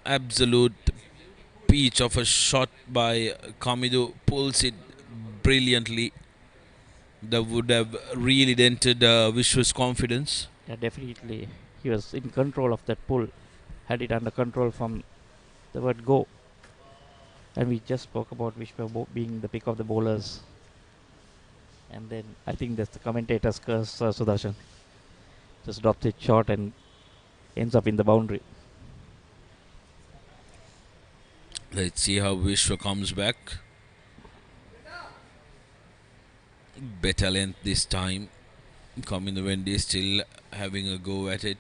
Absolute peach of a shot by Kamidu, pulls it brilliantly. That would have really dented Vishwa's confidence. Yeah, definitely. He was in control of that pull, had it under control from the word go. And we just spoke about Vishwa being the pick of the bowlers. And then I think that's the commentator's curse, Sudarshan. Just drops it short and ends up in the boundary. Let's see how Vishwa comes back. Better length this time. Kamidu Mendis still having a go at it.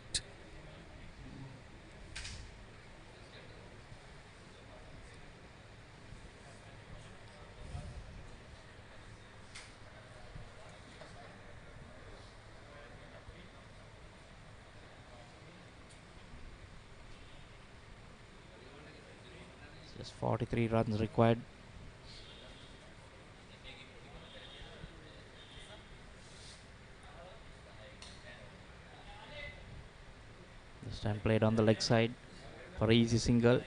Just 43 runs required. This time played on the leg side for easy single.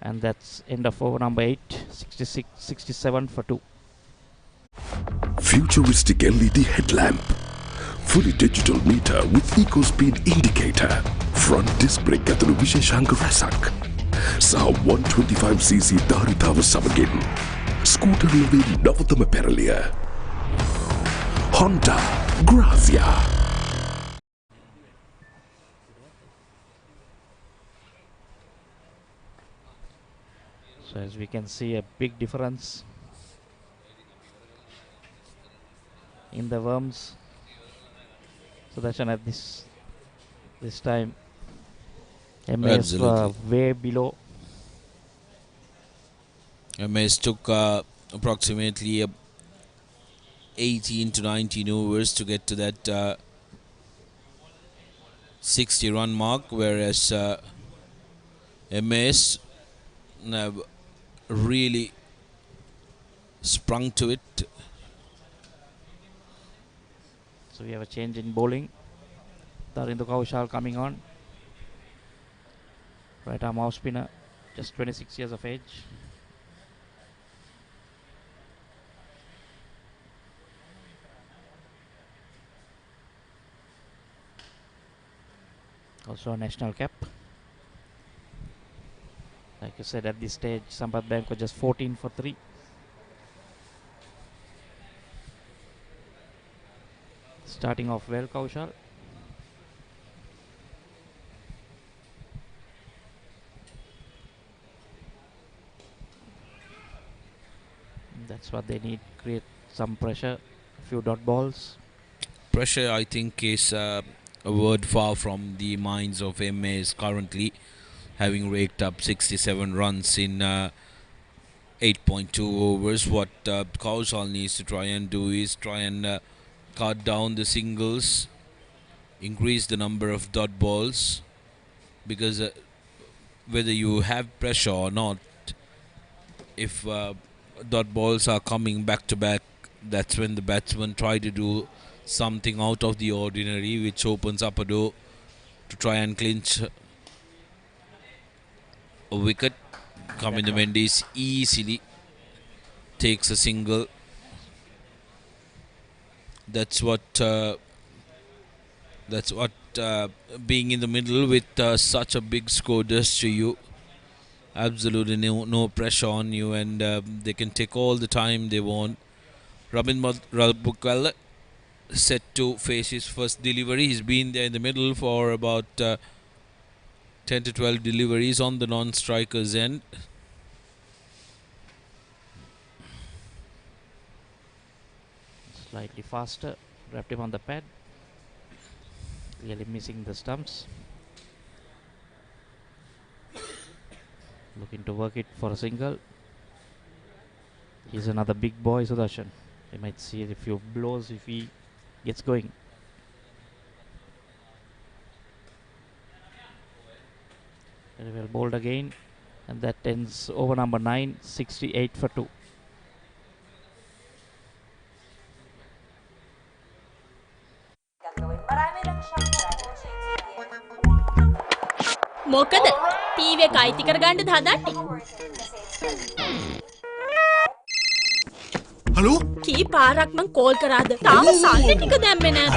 And that's end of over number 8, 67 for 2. Futuristic LED headlamp. Fully digital meter with eco-speed indicator. Front disc brake ඇතුළු විශේෂාංග රැසක්. සහ 125cc ධාරිතාව සමගින් scooter ලවේ නවතම පෙරලිය. Honda Grazia. So as we can see, a big difference in the worms. So that's at this time MS were way below. MS took approximately 18 to 19 overs to get to that 60 run mark, whereas MS really sprung to it. So we have a change in bowling. Darindu Kaushal coming on. Right arm off spinner, just 26 years of age. Also a national cap. Like you said, at this stage, Sampath Bank was just 14 for 3. Starting off well, Kaushal. That's what they need, create some pressure, a few dot balls. Pressure, I think, is a word far from the minds of MAs currently, having raked up 67 runs in 8.2 overs. What Kaushal needs to try and do is try and cut down the singles, increase the number of dot balls, because whether you have pressure or not, if dot balls are coming back to back, that's when the batsmen try to do something out of the ordinary, which opens up a door to try and clinch a wicket. Kaminda Mendes easily takes a single. That's what being in the middle with such a big score does to you. Absolutely no pressure on you, and they can take all the time they want. Robin Rabukala set to face his first delivery. He's been there in the middle for about 10 to 12 deliveries on the non-striker's end. Slightly faster, wrapped him on the pad. Really missing the stumps. Looking to work it for a single. He's another big boy, Sudarshan. We might see a few blows if he gets going. Very well bowled again, and that ends over number 9, 68 for 2. මොකද TV එක අයිති කරගන්නද හදන්නේ? Hello කී පාරක් මං call කරාද? තාම සල්ලි ටික දැම්මේ නැද්ද?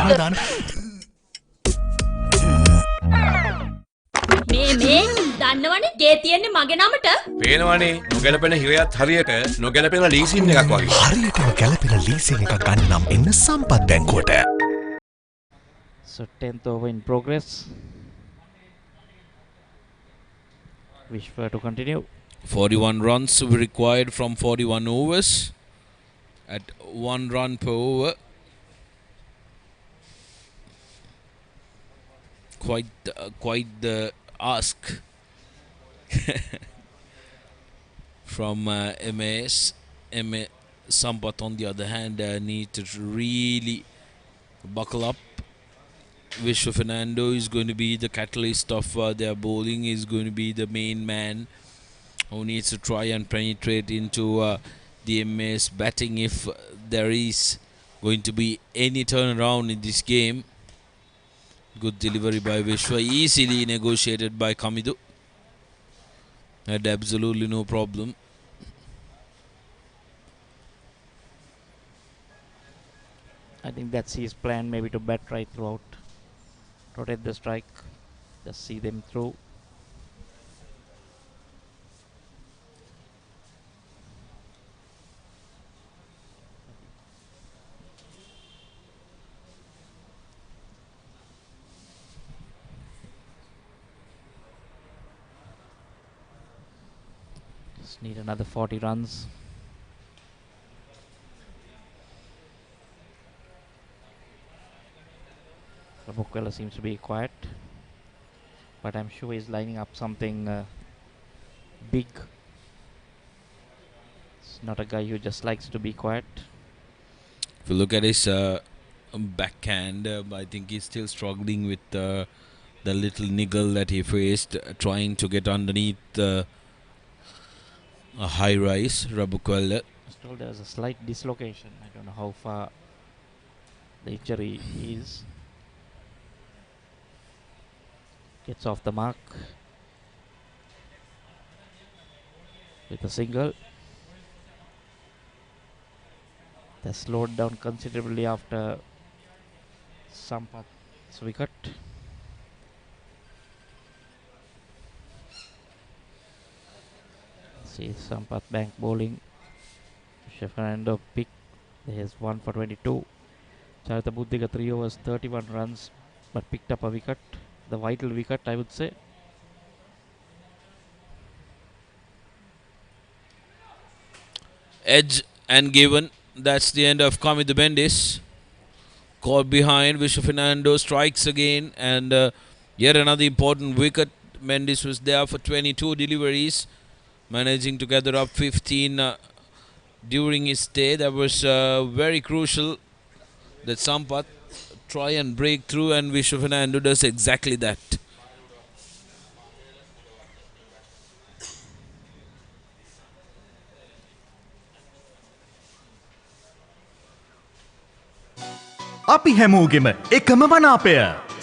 මේ දන්නවනේ ගේ තියන්නේ මගේ නමට. පේනවනේ නොගැලපෙන හිරයත් හරියට නොගැලපෙන ලීසින් එකක් වගේ. හරියටම ගැලපෙන ලීසින් එකක් ගන්න නම් එන්න සම්පත් බැංකුවට. So 10th over in progress. Vishwa to continue. 41 runs required from 41 overs at 1 run per over. Quite the ask from MAS. Sampath, on the other hand, need to really buckle up. Vishwa Fernando is going to be the catalyst of their bowling. Is going to be the main man who needs to try and penetrate into the MAS batting if there is going to be any turnaround in this game. Good delivery by Vishwa, easily negotiated by Kamidu. Had absolutely no problem. I think that's his plan, maybe to bat right throughout. Rotate the strike. Just see them through. Just need another 40 runs. Rabukwela seems to be quiet, but I'm sure he's lining up something big. It's not a guy who just likes to be quiet. If you look at his backhand, I think he's still struggling with the little niggle that he faced trying to get underneath a high rise. Rabukwela. Still, there's a slight dislocation. I don't know how far the injury is. Gets off the mark with a single. They slowed down considerably after Sampath's wicket. See Sampath bank bowling. Fernando pick. He has 1 for 22. Charita Buddhiga 3 overs 31 runs, but picked up a wicket. The vital wicket, I would say. Edge and given. That's the end of Kamid Bendis. Caught behind. Vishnu Fernando strikes again, and yet another important wicket. Mendes was there for 22 deliveries, managing to gather up 15 during his stay. That was very crucial that Sampath try and break through, and Vishnu Fernando does exactly that. අපි හැමෝගෙම එකම මනාපය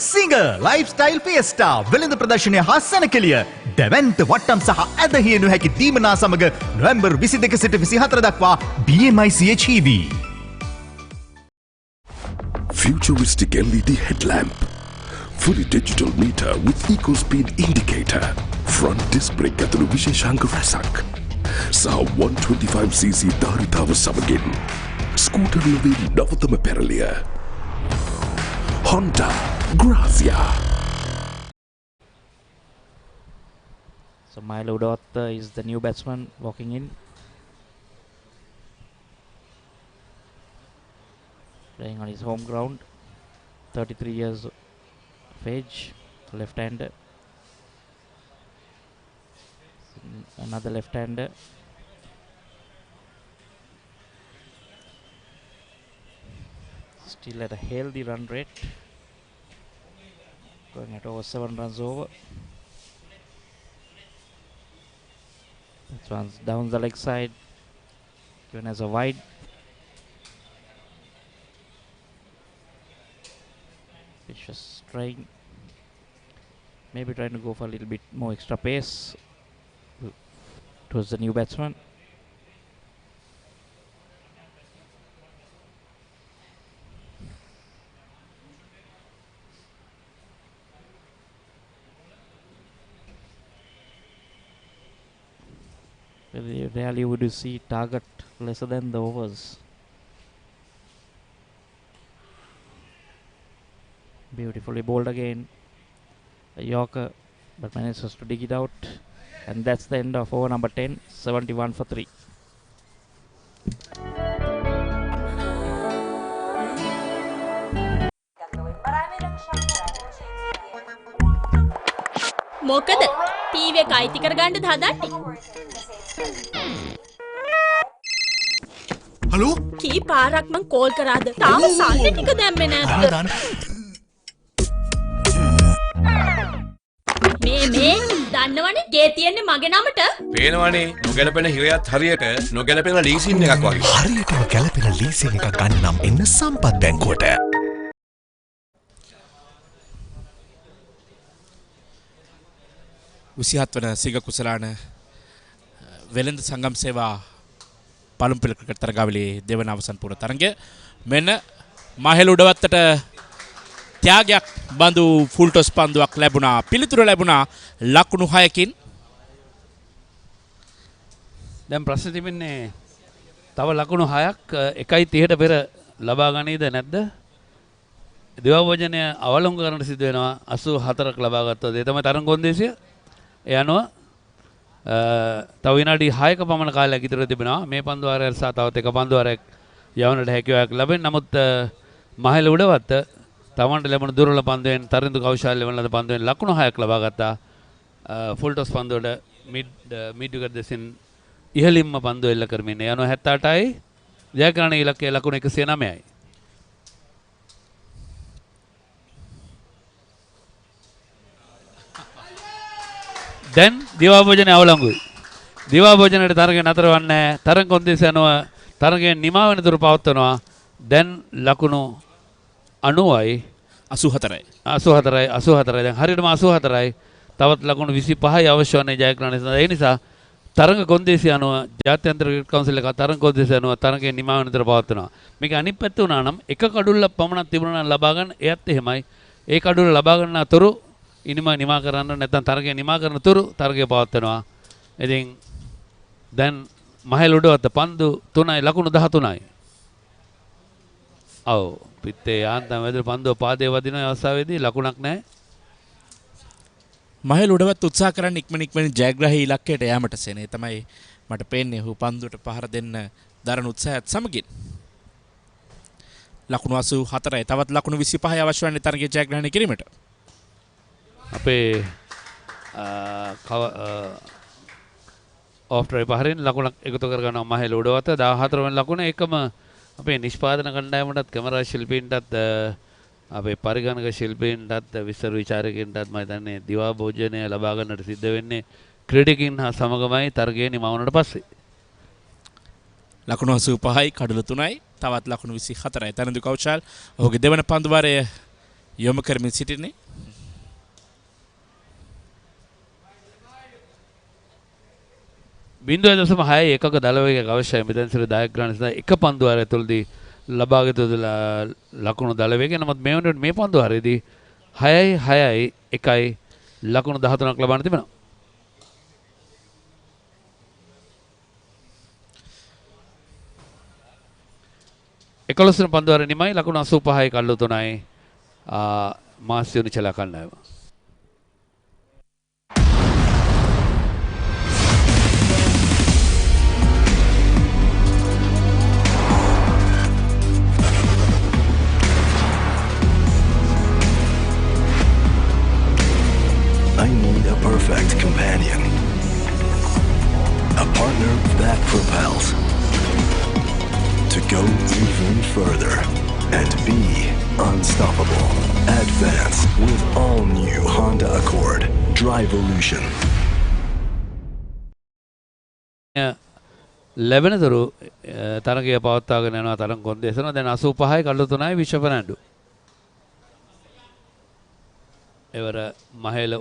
Singer Lifestyle Fiesta වෙළඳ ප්‍රදර්ශනය හා සැනකෙළිය දැවැන්ත වට්ටම් සහ ඇදහිය නොහැකි දීමනා සමග නොවැම්බර් 22 සිට 24 දක්වා BMICH EV. Futuristic LED headlamp. Fully digital meter with eco-speed indicator. Front disc brake ඇතුළු විශේෂාංග රැසක්. සහ 125cc ධාරිතාව සමගින් ස්කූටර් ලොවේ නවතම පෙරලිය. Honda Grazia. So Milo Dott is the new batsman walking in. Playing on his home ground. 33 years of age. Left-hander. Another left-hander. Still at a healthy run rate. Going at over 7 runs over. This one's down the leg side. Given as a wide. Pitch was trying. Maybe trying to go for a little bit more extra pace. Towards the new batsman. Very rarely would you see target lesser than the overs. Beautifully bowled again. A Yorker, but manages to dig it out. And that's the end of over number 10, 71 for 3. මොකද TV එක අයිති කරගන්නද හදන්නේ? Hello කී පාරක් මං call කරාද? තාම සල්ලි ටික දැම්මේ නැද්ද? මේ දන්නවනේ ගේ තියන්නේ මගේ නමට. පේනවනේ නොගැලපෙන හිරයත් හරියට නොගැලපෙන ලීසින් එකක් වගේ. හරියටම ගැලපෙන ලීසින් එකක් ගන්න නම් එන්න සම්පත් බැංකුවට. විසිහත් වන සිඟ කුසලාන වෙළඳ සංගම් සේවා පළමු පෙළ ක්‍රිකට් තරගාවලියේ දෙවන අවසන් පුර තරගය. මෙන්න මහේල උඩවත්තට ත්‍යාගයක් බඳු ෆුල් ටොස් පන්දුවක් ලැබුණා. පිළිතුර ලැබුණා ලකුණු 6කින්. දැන් ප්‍රශ්නේ තිබෙන්නේ තව ලකුණු 6ක් 1:30ට පෙර ලබා ගනීද නැද්ද? දිවාභෝජනය අවලංගු කරන්න සිදු වෙනවා 84ක් ලබා ගත්තොත්. ඒ තමයි තරඟ කොන්දේසිය. ඒ අනුව තව විනාඩි 6ක පමණ කාලයක් ඉතුරු තිබෙනවා. මේ පන්දු වාරය සහ තවත් එක පන්දු වාරයක් යවන්නට හැකියාවක් ලැබෙන. නමුත් මහේල උඩවත්ත තමන්ට ලැබුණු දුර්වල පන්දුවෙන් තරිඳු කෞශල්‍ය වෙන ලද පන්දුවෙන් ලකුණු 6ක් ලබා ගත්තා. ෆුල් ටොස් පන්දුවට මිඩ් විකට් දෙසින් ඉහළින්ම පන්දු එල්ල කරමින්. ඒ අනුව 78යි ජයග්‍රහණ ඉලක්කය ලකුණු 109යි. දැන් දිවාභෝජනය අවලංගුයි. දිවාභෝජනයට තරගය නතර වන්නේ තරඟ කොන්දේසි අනුව තරගයෙන් නිමා වෙන තුරු පවත්වනවා. දැන් ලකුණු 90යි 84යි 84යි දැන් හරියටම 84යි. තවත් ලකුණු 25යි අවශ්‍ය වන්නේ ජයග්‍රහණය සඳහා. ඒ නිසා තරඟ කොන්දේසි අනුව ජාත්‍යන්තර ක්‍රිකට් කවුන්සිල් එක තරඟ කොන්දේසි අනුව තරගයෙන් නිමා වෙන තුරු පවත්වනවා. මේක අනිත් පැත්ත වුණා නම් එක කඩුල්ලක් පමණක් තිබුණා නම් ලබා ගන්න එයත් එහෙමයි. ඒ කඩුල්ල ලබා ගන්න අතුරු නිමා කරන්න නැත්නම් තරගය නිමා කරන තුරු තරගය පවත්වනවා. ඉතින් දැන් මහේල උඩවත්ත පන්දු 3යි ලකුණු 13යි. ඔව් පිටේ යාන්තම් වැදලා පන්දුව පාදයේ වදින අවස්ථාවේදී ලකුණක් නැහැ. මහේල උඩවත්ත උත්සාහ කරන්නේ ඉක්මනින් ජයග්‍රාහී ඉලක්කයට යෑමට සෙනේ. තමයි මට පේන්නේ ඔහු පන්දුවට පහර දෙන්න දරන උත්සාහයත් සමගින්. ලකුණු 84යි. තවත් ලකුණු 25යි අවශ්‍ය වන්නේ තරගයේ ජයග්‍රහණය කිරීමට. අපේ ඔෆ් ට්‍රයි පහරින් ලකුණක් එකතු කරගන්නවා මහේල උඩවත්ත 14 වෙනි ලකුණ. ඒකම අපේ නිෂ්පාදන කණ්ඩායමටත් කැමරා ශිල්පීන්ටත් අපේ පරිගණක ශිල්පීන්ටත් විස්තර විචාරකයන්ටත් මම හිතන්නේ දිවා භෝජනය ලබා ගන්නට සිද්ධ වෙන්නේ ක්‍රීඩකින් හා සමගමයි තරගයේ නිම වුණාට පස්සේ. ලකුණු 85යි කඩල 3යි තවත් ලකුණු 24යි. තනදු කෞශල් ඔහුගේ දෙවන පන්දු වාරය යොමු කරමින් සිටින්නේ. බිඳුව දශම 6 එකක දල වේගයක් අවශ්‍යයි. මෙතන සිට ජයග්‍රහණ සඳහා එක පන්දු වාරය තුළදී ලබාගත යුතු ලකුණු දල වේගය. නමුත් මේ වුණත් මේ පන්දු වාරයේදී 6යි 1යි ලකුණු 13ක් ලබාගෙන තිබෙනවා. එකොළොස්වන පන්දු වාරය නිමයි ලකුණු 85යි කල්ලු 3යි මාස් යුනිචලා කණ්ඩායම. I need a perfect companion. A partner that propels. To go even further and be unstoppable. Advance with all new Honda Accord Drivevolution. ලැබෙනතුරු තරගය පවත්වාගෙන යනවා තරඟ කොන්දේසන. දැන් 85යි කඩු 3යි විශ්ව පෙරඬු. එවර මහේල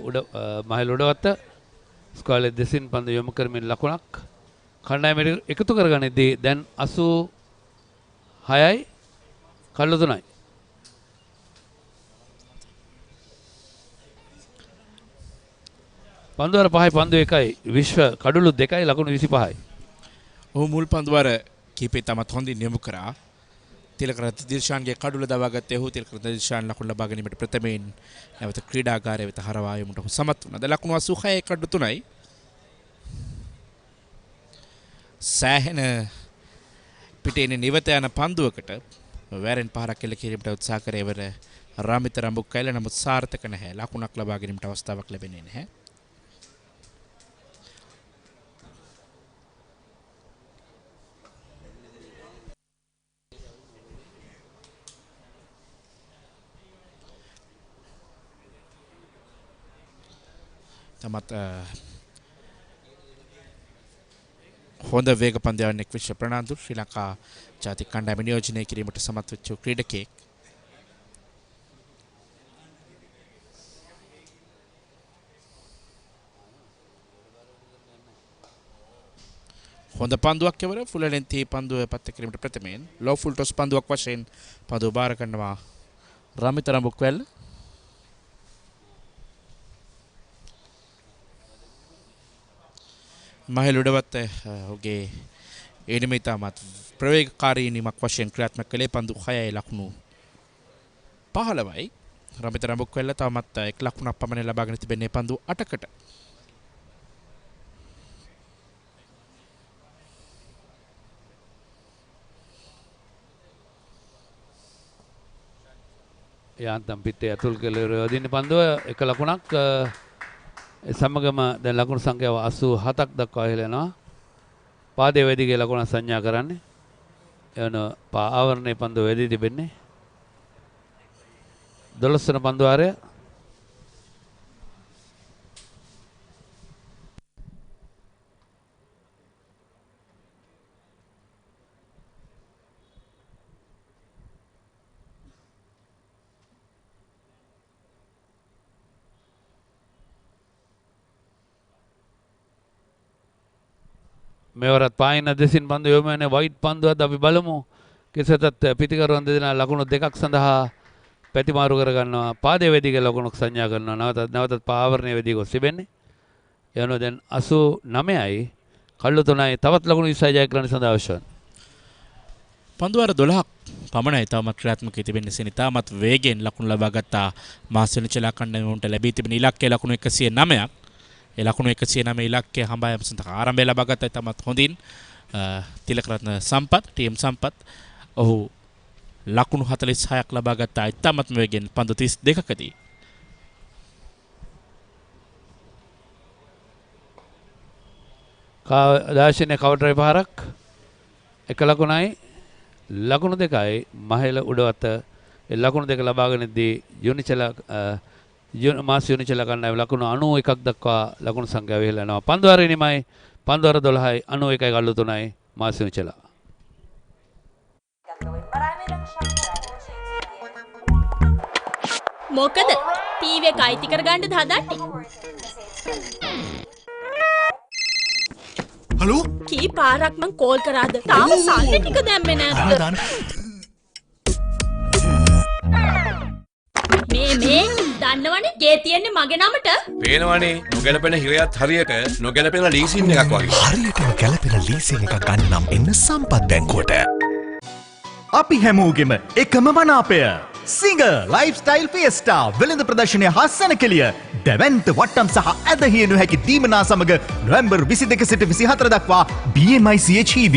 උඩවත්ත ස්කෝලේ දෙසින් පන්දු යොමු කරමින් ලකුණක් කණ්ඩායමට එකතු කරගනිද්දී දැන් 86යි කඩු 3යි. පන්දු වර 5යි පන්දු 1යි විශ්ව කඩුළු 2යි ලකුණු 25යි. ඔහු මුල් පන්දු වර කීපේ තමත් හොඳින් යොමු කරා. තිලකරත්න දිල්ෂාන්ගේ කඩුල දවාගත්තේ ඔහු. තිලකරත්න දිල්ෂාන් ලකුණු ලබා ගැනීමට ප්‍රථමයෙන් නැවත ක්‍රීඩාගාරය වෙත හරවා යාමට ඔහු සමත් වුණා. දැන් ලකුණු 86යි කඩු 3යි. සෑහෙන පිටේන නිවත යන පන්දුවකට වැරෙන් පහරක් එල්ල කිරීමට උත්සාහ කරේ ඉවර රාමිත රඹුක්කයිල. නමුත් සාර්ථක නැහැ. ලකුණක් ලබා ගැනීමට අවස්ථාවක් ලැබෙන්නේ නැහැ. තමත් හොඳ වේග පන්දයවන්නෙක් විශ්ව ප්‍රනාන්දු ශ්‍රී ලංකා ජාතික කණ්ඩායම නියෝජනය කිරීමට සමත් වෙච්ච ක්‍රීඩකයෙක්. හොඳ පන්දුවක් කෙවර ෆුල් ලෙන්ති පන්දුව පත් කිරීමට ප්‍රථමයෙන් ලෝ ෆුල් ටොස් පන්දුවක් වශයෙන් පන්දුව බාර ගන්නවා රමිත රඹුක්වැල්ල. මහල් උඩවත්ත ඔහුගේ එනිම ඉතාමත් ප්‍රවේගකාරී නිමක් වශයෙන් ක්‍රියාත්මක කළේ පන්දු 6යි ලකුණු 15යි. රමිත රඹුක්වැල්ල තවමත් 1 ලකුණක් පමණ ලබාගෙන තිබෙන්නේ පන්දු 8කට. යාන්තම් පිටේ අතුල් කෙලවර දින පන්දුව 1 ලකුණක් සමගම දැන් ලකුණු සංඛ්‍යාව 87ක් දක්වා ඉහළනවා. පාදයේ වේදිකේ ලකුණ සංඥා කරන්නේ. එවන ආවරණයේ පන්දුව වේදී තිබෙන්නේ. 12 වන පන්දු වාරය. මෙවරත් පායින දෙසින් පන්දු යොමු වෙන වයිට් පන්දුවත් අපි බලමු. කෙසේතත් පිටිකරුවන් දෙදෙනා ලකුණු දෙකක් සඳහා පැතිමාරු කර ගන්නවා. පාදයේ වේදිකේ ලකුණක් සංඥා කරනවා. නැවතත් පාවරණයේ වේදී ගොස් තිබෙන්නේ. යනවා දැන් 89යි කල්ලු 3යි තවත් ලකුණු 20යි ජයග්‍රහණ සඳහා අවශ්‍ය වන. පන්දුවාර 12ක් පමණයි තවමත් ක්‍රියාත්මක තිබෙන්නේ. සිනිතාමත් වේගෙන් ලකුණු ලබා ගත්තා මාසෙනිචලා කණ්ඩායමට ලැබී තිබෙන ඉලක්කය ලකුණු 109ක්. ඒ ලකුණු 109 ඉලක්කය හඹා යාම සඳහා ආරම්භය ලබා ගත්තා. තමත් හොඳින් තිලකරත්න සම්පත් ටීම් සම්පත් ඔහු ලකුණු 46ක් ලබා ගත්තා. ඉතාමත් වේගෙන් පන්දු 32කදී. දාශිනේ කවුටරේ පහරක් 1 ලකුණයි ලකුණු 2යි මහේල උඩවත ලකුණු 2 ලබාගෙනදී යුනිචලා මාස් යුනිචලා කණ්ඩායම ලකුණු 91ක් දක්වා ලකුණු සංඛ්‍යාව ඉහළ යනවා. පන්දුවාරේ නිමයි පන්දුවාර 12යි 91යි කල්ලු 3යි මාස් යුනිචලා. මොකද ටීවී එක අයිති කරගන්නද හදන්නේ? හලෝ කී පාරක් මං කෝල් කරාද? තාම සල්ලි ටික දැම්මේ නැද්ද? මේ දන්නවනේ ගේ තියන්නේ මගේ නමට. පේනවනේ නොගැලපෙන හිරයත් හරියට නොගැලපෙන ලීසින් එකක් වගේ. හරියටම ගැලපෙන ලීසින් එකක් ගන්න නම් එන්න සම්පත් බැංකුවට. අපි හැමෝගෙම එකම මනාපය සිංගර් ලයිෆ්ස්ටයිල් ෆියස්ටා වෙළඳ ප්‍රදර්ශනය හස්සන කෙලිය දැවැන්ත වට්ටම් සහ ඇදහියනු හැකි දීමනා සමග නොවැම්බර් 22 සිට 24 දක්වා BMICHEV.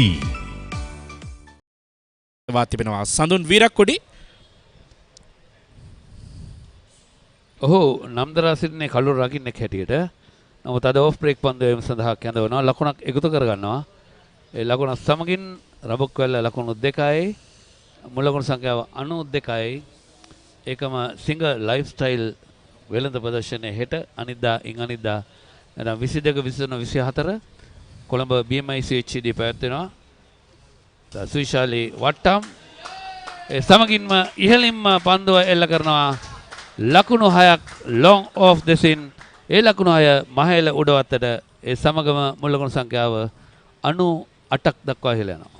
වා තිබෙනවා සඳුන් වීරක්කොඩි. ඔහු නම්දරා සිටින්නේ කළුර රකින්නෙක් හැටියට. නමුත් අද ඕෆ් බ්‍රේක් පන්දුවේම සඳහා කැඳවනවා. ලකුණක් එකතු කර ගන්නවා. ඒ ලකුණ සමගින් රබුක්වැල්ල ලකුණු 2යි මුල් ලකුණු සංඛ්‍යාව 92යි. ඒකම සිංගර් ලයිෆ්ස්ටයිල් වෙළඳ ප්‍රදර්ශනයේ හෙට අනිද්දා අනිද්දා එනම් 22 23 24 කොළඹ BMICHED පැවැත්වෙනවා. සුවිශාලී වට්ටම් ඒ සමගින්ම ඉහළින්ම පන්දුව එල්ල කරනවා. ලකුණු 6ක් long off දෙසින් ඒ ලකුණු 6 මහේල උඩවත්තට ඒ සමගම මුල් ලකුණු සංඛ්‍යාව 98ක් දක්වා ඉහළ යනවා.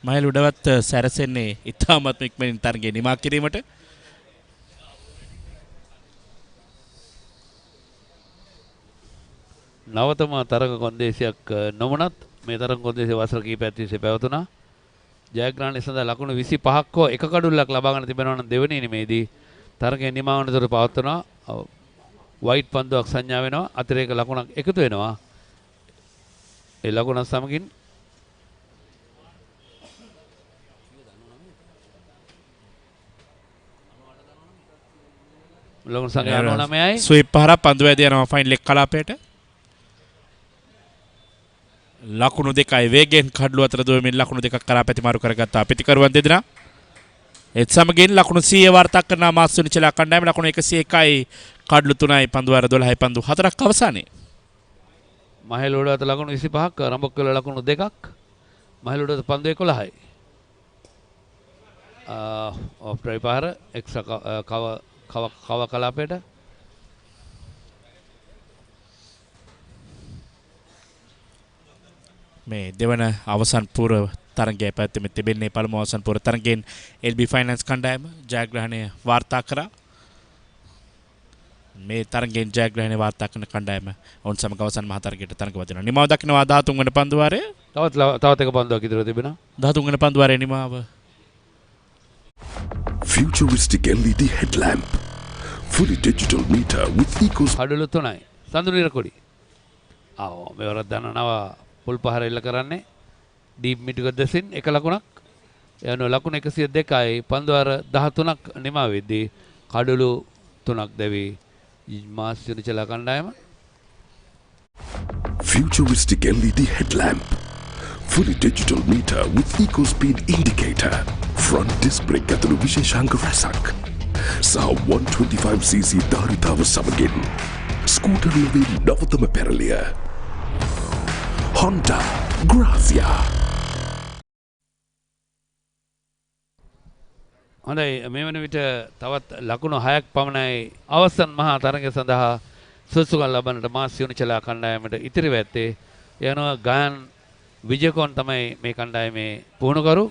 මහේල උඩවත්ත සැරසෙන්නේ ඉතාමත් ඉක්මනින් තරගය නිමා කිරීමට. නවතම තරග කොන්දේසියක් නොවුනත් මේ තරග කොන්දේසිය වසර කිහිපයක් තිස්සේ පැවතුණා. ජයග්‍රහණය සඳහා ලකුණු 25ක් හෝ එක කඩුල්ලක් ලබා ගන්න තිබෙනවා නම් දෙවෙනි ඉනිමේදී තරගය නිමාවනතර පවත්වනවා. වයිට් පන්දුවක් සංඥා වෙනවා. අතිරේක ලකුණක් එකතු වෙනවා. ඒ ලකුණ සමගින් ලකුණු සංඛ්‍යාව 99යි. ස්වීප් පහරක් පන්දු වැදී යනවා ෆයින් ලෙග් කලාපයට. ලකුණු 2යි වේගෙන් කඩළු අතර දුවමින් ලකුණු 2ක් කරා පැතිමාරු කරගත්තා පිටිකරුවන් දෙදෙනා. ඒත් සමගින් ලකුණු 100 වාර්තා කරන මාසුනිචලා කණ්ඩායම ලකුණු 101යි කඩළු 3යි පන්දුවාර 12යි පන්දු 4ක් අවසානයේ. මහේල උඩවත ලකුණු 25ක් රඹොක්කල ලකුණු 2ක් මහේල උඩවත පන්දු 11යි. ඔෆ් ඩ්‍රයිව් පාර එක්ස්ට්‍රා කව කලාපයට මේ දෙවන අවසන් පූර්ව තරගය පැවැත්වෙමින් තිබෙන්නේ පළමු අවසන් පූර්ව තරගයෙන් LB ෆයිනන්ස් කණ්ඩායම ජයග්‍රහණය වාර්තා කරා. මේ තරගයෙන් ජයග්‍රහණය වාර්තා කරන කණ්ඩායම ඔවුන් සමග අවසන් මහ තරගයට තරඟ වදිනවා. නිමාව දක්වනවා 13 වෙනි පන්දු වාරය. තවත් එක පන්දුවක් ඉදිරිය තිබෙනවා. 13 වෙනි පන්දු වාරයේ නිමාව. Futuristic LED headlamp. Fully digital meter with ecos. කඩළු 3යි. සඳුනි රකොඩි. මෙවරත් දන්නනවා පුල් පහර එල්ල කරන්නේ ඩීප් මිටික දෙසින් එක ලකුණක්. යන ලකුණ 102යි පන්දු වාර 13ක් නිමා වෙද්දී කඩළු 3ක් දැවි මාස් යුනිචලා කණ්ඩායම. Futuristic LED headlamp. Fully digital meter with eco speed indicator. Front disc brake ඇතුළු විශේෂාංග රැසක්. සහ 125cc ධාරිතාව සමගින් ස්කූටර් ලෙවින් නවතම පෙරලිය. Honda Grazia. හොඳයි මේ වන විට තවත් ලකුණු 6ක් පමණයි අවසන් මහා තරගය සඳහා සුසුකම් ලබන්නට මාස් යුනිචලා කණ්ඩායමට ඉතිරිව ඇත්තේ. යනවා ගයන් විජයකෝන් තමයි මේ කණ්ඩායමේ පුහුණුකරු.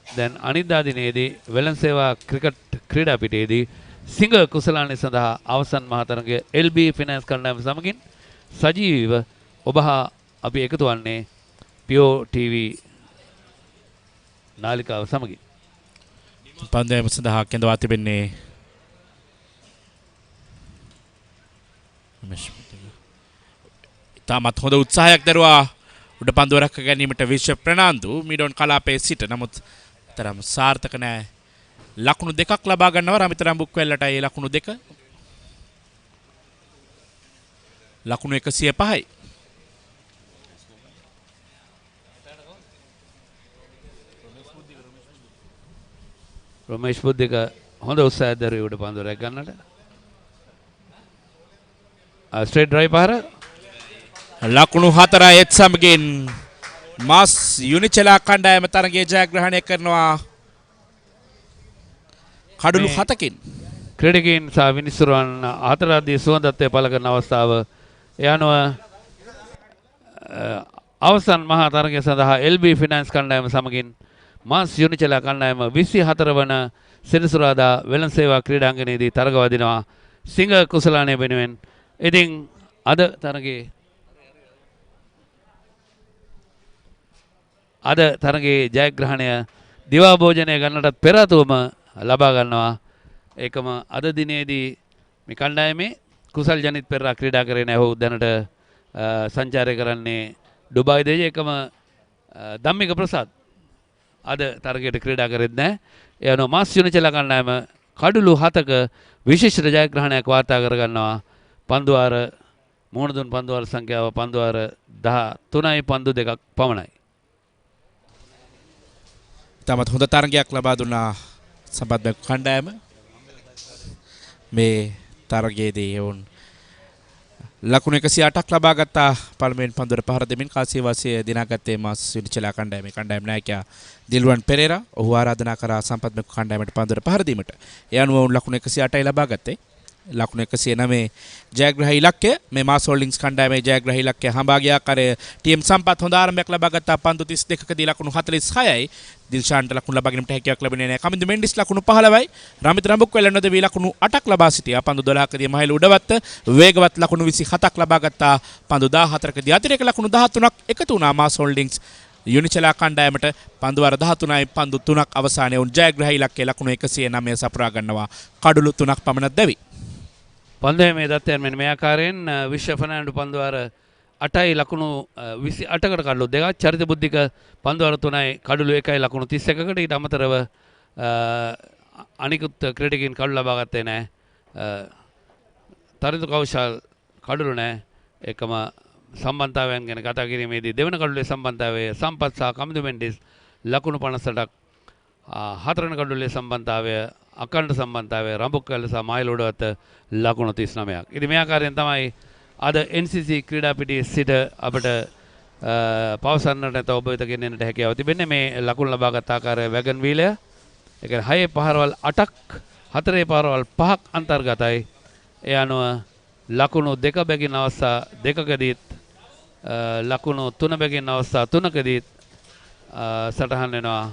දැන් අනිද්දා දිනේදී වෙළඳසේවා ක්‍රිකට් ක්‍රීඩා පිටේදී සිංගර් කුසලානි සඳහා අවසන් මහා තරගය LB ෆිනෑන්ස් කණ්ඩායම සමගින් සජීවීව ඔබ හා අපි එකතු වන්නේ පියෝ TV නාලිකාව සමගින්. පන්දයම සඳහා කැඳවා තිබෙන්නේ තාමත් හොඳ උත්සාහයක් දරුවා උඩ පන්දුව රැක ගැනීමට විශ්ව ප්‍රනාන්දු මිඩොන් කලාපයේ සිට. නමුත් තරම් සාර්ථක නැහැ. ලකුණු දෙකක් ලබා ගන්නවා රමිත රම්බුක්වැල්ලට. ඒ ලකුණු දෙක ලකුණු 105යි. රමේෂ් බුද්ධික හොඳ උත්සාහයක් දරුවේ උඩ පන්දුව රැක ගන්නට. ස්ට්‍රේට් ඩ්‍රයිව් පහර ලකුණු 4යි එත් සමගින් මාස් යුනිචලා කණ්ඩායම තරගයේ ජයග්‍රහණය කරනවා කඩළු 7කින්. ක්‍රීඩකයන් සහ විනිසුරුවන් හතරදී සුවඳත්වය පළ කරන අවස්ථාව යනුව අවසන් මහා තරගය සඳහා LB ෆිනෑන්ස් කණ්ඩායම සමගින් මාස් යුනිචලා කණ්ඩායම 24 වන සෙනසුරාදා වෙළඳ සේවා ක්‍රීඩාංගණයේදී තරග වදිනවා සිංගර් කුසලානය වෙනුවෙන්. ඉතින් අද තරගයේ ජයග්‍රහණය දිවා භෝජනය ගන්නටත් පෙර ආතුවම ලබා ගන්නවා. ඒකම අද දිනේදී මේ කණ්ඩායමේ කුසල් ජනිත් පෙරේරා ක්‍රීඩා කරේ නැහැ. ඔහු දැනට සංචාරය කරන්නේ ඩුබායි දේශයේ. එකම ධම්මික ප්‍රසාද් අද තරගයට ක්‍රීඩා කරෙත් නැහැ. ඒ අනුව මාස් යුනිචලා කණ්ඩායම කඩළු 7ක විශේෂ ජයග්‍රහණයක් වාර්තා කර ගන්නවා. පන්දු වාර මුහුණ දුන් පන්දු වාර සංඛ්‍යාව පන්දු වාර 13යි පන්දු 2ක් පමණයි. තමත් හොඳ තරගයක් ලබා දුන්නා සම්පත් බැංකු කණ්ඩායම. මේ තරගයේදී ඔවුන් ලකුණු 108ක් ලබා ගත්තා. පළමුවෙන් පන්දුවට පහර දෙමින් කාසියවාසිය දිනාගත්තේ මාස් යුනිචලා කණ්ඩායමේ කණ්ඩායම් නායකයා දිල්වන් පෙරේරා. ඔහු ආරාධනා කරා සම්පත් බැංකු කණ්ඩායමට පන්දුවට පහර දීමට. ඒ අනුව ඔවුන් ලකුණු 108යි ලබා ගත්තේ. ලකුණු 109 ජයග්‍රහී ඉලක්කය මේ මාස් හෝල්ඩින්ග්ස් කණ්ඩායමේ ජයග්‍රහී ඉලක්කය හඹා ගිය ආකාරය ටීම් සම්පත් හොඳ ආරම්භයක් ලබා ගත්තා. පන්දු 32කදී ලකුණු 46යි. දිල්ෂාන්ට ලකුණු ලබා ගැනීමට හැකියාවක් ලැබුණේ නැහැ. කමින්දු මෙන්ඩිස් ලකුණු 15යි. රමිත රම්බුක්වැල්ල නොදෙවි ලකුණු 8ක් ලබා සිටියා. පන්දු 12කදී මහේල උඩවත්ත වේගවත් ලකුණු 27ක් ලබා ගත්තා. පන්දු 14කදී අතිරේක ලකුණු 13ක් එකතු වුණා මාස් හෝල්ඩින්ග්ස් යුනිචලා කණ්ඩායමට. පන්දු වාර 13යි පන්දු 3ක් අවසානයේ උන් ජයග්‍රහී ඉලක්කයේ ලකුණු 109 සපුරා ගන්නවා. කඩළු 3ක් පමණක් දැවි. පන්දමේ දත්තයන් මෙන්න මේ ආකාරයෙන් විශ්ව ෆර්නෑන්ඩෝ පන්දු වාර 8යි ලකුණු 28කට කඩළු 2ක්. චරිත බුද්ධික පන්දු වාර 3යි කඩළු 1යි ලකුණු 31කට. ඊට අමතරව අනිකුත් ක්‍රීඩකයන් කඩළු ලබා ගත්තේ නැහැ. තරිඳු කෞශල් කඩළු නැහැ. එකම සම්බන්ධතාවයන් ගැන කතා කිරීමේදී දෙවන කඩළුවේ සම්බන්ධතාවය සම්පත් සහ කමින්දු මෙන්ඩිස් ලකුණු 58ක්. හතරවන කඩළුවේ සම්බන්ධතාවය අකණ්ඩ සම්බන්ධතාවය රම්බුක්වැල්ල සහ මහේල උඩවත්ත ලකුණු 39ක්. ඉතින් මේ ආකාරයෙන් තමයි අද NCC ක්‍රීඩා පිටියේ සිට අපට පවසන්නට නැත ඔබ වෙත ගෙනෙන්නට හැකියාව තිබෙන්නේ. මේ ලකුණු ලබාගත් ආකාරය වැගන් වීලය. ඒ කියන්නේ 6 පහරවල් 8ක් 4 පහරවල් 5ක් අන්තර්ගතයි. ඒ අනුව ලකුණු 2 බැගින් අවස්ථා 2කදීත් ලකුණු 3 බැගින් අවස්ථා 3කදී සටහන් වෙනවා.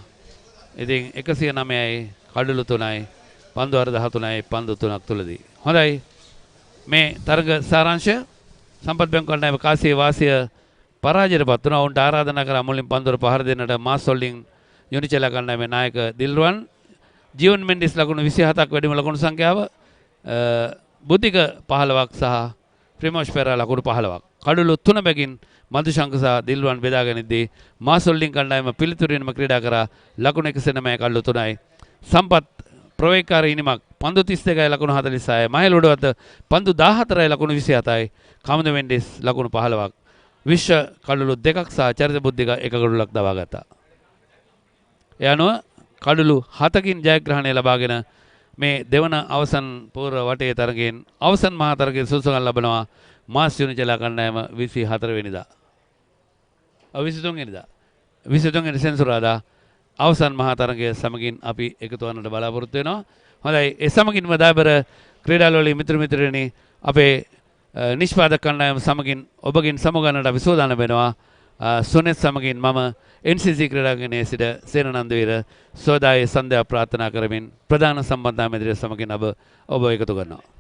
ඉතින් 109යි කඩලු 3යි පන්දු 13යි පන්දු 3ක් තුලදී. හොඳයි. මේ තරග සාරාංශය සම්පත් බැංකුව කණ්ඩායම කාසිය වාසිය පරාජයටපත් වුණා. ඔවුන්ට ආරාධනා කරා මුලින් පන්දුවර පහර දෙන්නට මාස් හොල්ඩින් යුනිචෙලා කණ්ඩායමේ නායක දිල්රුවන්. ජීවන් මෙන්ඩිස් ලකුණු 27ක් වැඩිම ලකුණු සංඛ්‍යාව. බුද්ධික 15ක් සහ ප්‍රිමෝෂ් පෙරා ලකුණු 15ක්. කඩලු 3 බැගින් මధుශංක සහ දිල්රුවන් බෙදාගෙනදී මාස් හොල්ඩින් කණ්ඩායම පිළිතුරින්ම ක්‍රීඩා කරා ලකුණු 109 කඩලු 3යි. සම්පත් ප්‍රවේගකාරී ඉනිමක් පන්දු 32යි ලකුණු 46යි. මහේල් උඩවත පන්දු 14යි ලකුණු 27යි. කමද මෙන්ඩිස් ලකුණු 15ක්. විශ්ව කඩලු 2ක් සහ චරිත බුද්ධික 1 කඩලුවක් දවා ගත්තා. ඒ අනුව කඩලු 7කින් ජයග්‍රහණය ලබාගෙන මේ දෙවන අවසන් පූර්ව වටේ තරගයෙන් අවසන් මහා තරගයේ සුසුකම් ලබනවා මාස් යුනිචෙලා කණ්ඩායම 24 වෙනිදා. 23 වෙනිදා. 23 වෙනි සෙනසුරාදා අවසන් මහා තරගය සමගින් අපි එකතු වන්නට බලාපොරොත්තු වෙනවා. හොඳයි. ඒ සමගින්ම දායබර ක්‍රීඩාලෝලී මිත්‍ර මිත්‍රයනි අපේ නිෂ්පාදක කණ්ඩායම සමගින් ඔබගෙන් සමුගන්නට අපි සූදානම් වෙනවා. සුනෙත් සමගින් මම NCC ක්‍රීඩාංගණයේ සිට සේනනන්දවීර සෝදායේ සන්ධ්‍යා ප්‍රාර්ථනා කරමින් ප්‍රධාන සම්බන්ධතා මැදිරිය සමගින් ඔබ එකතු කරනවා.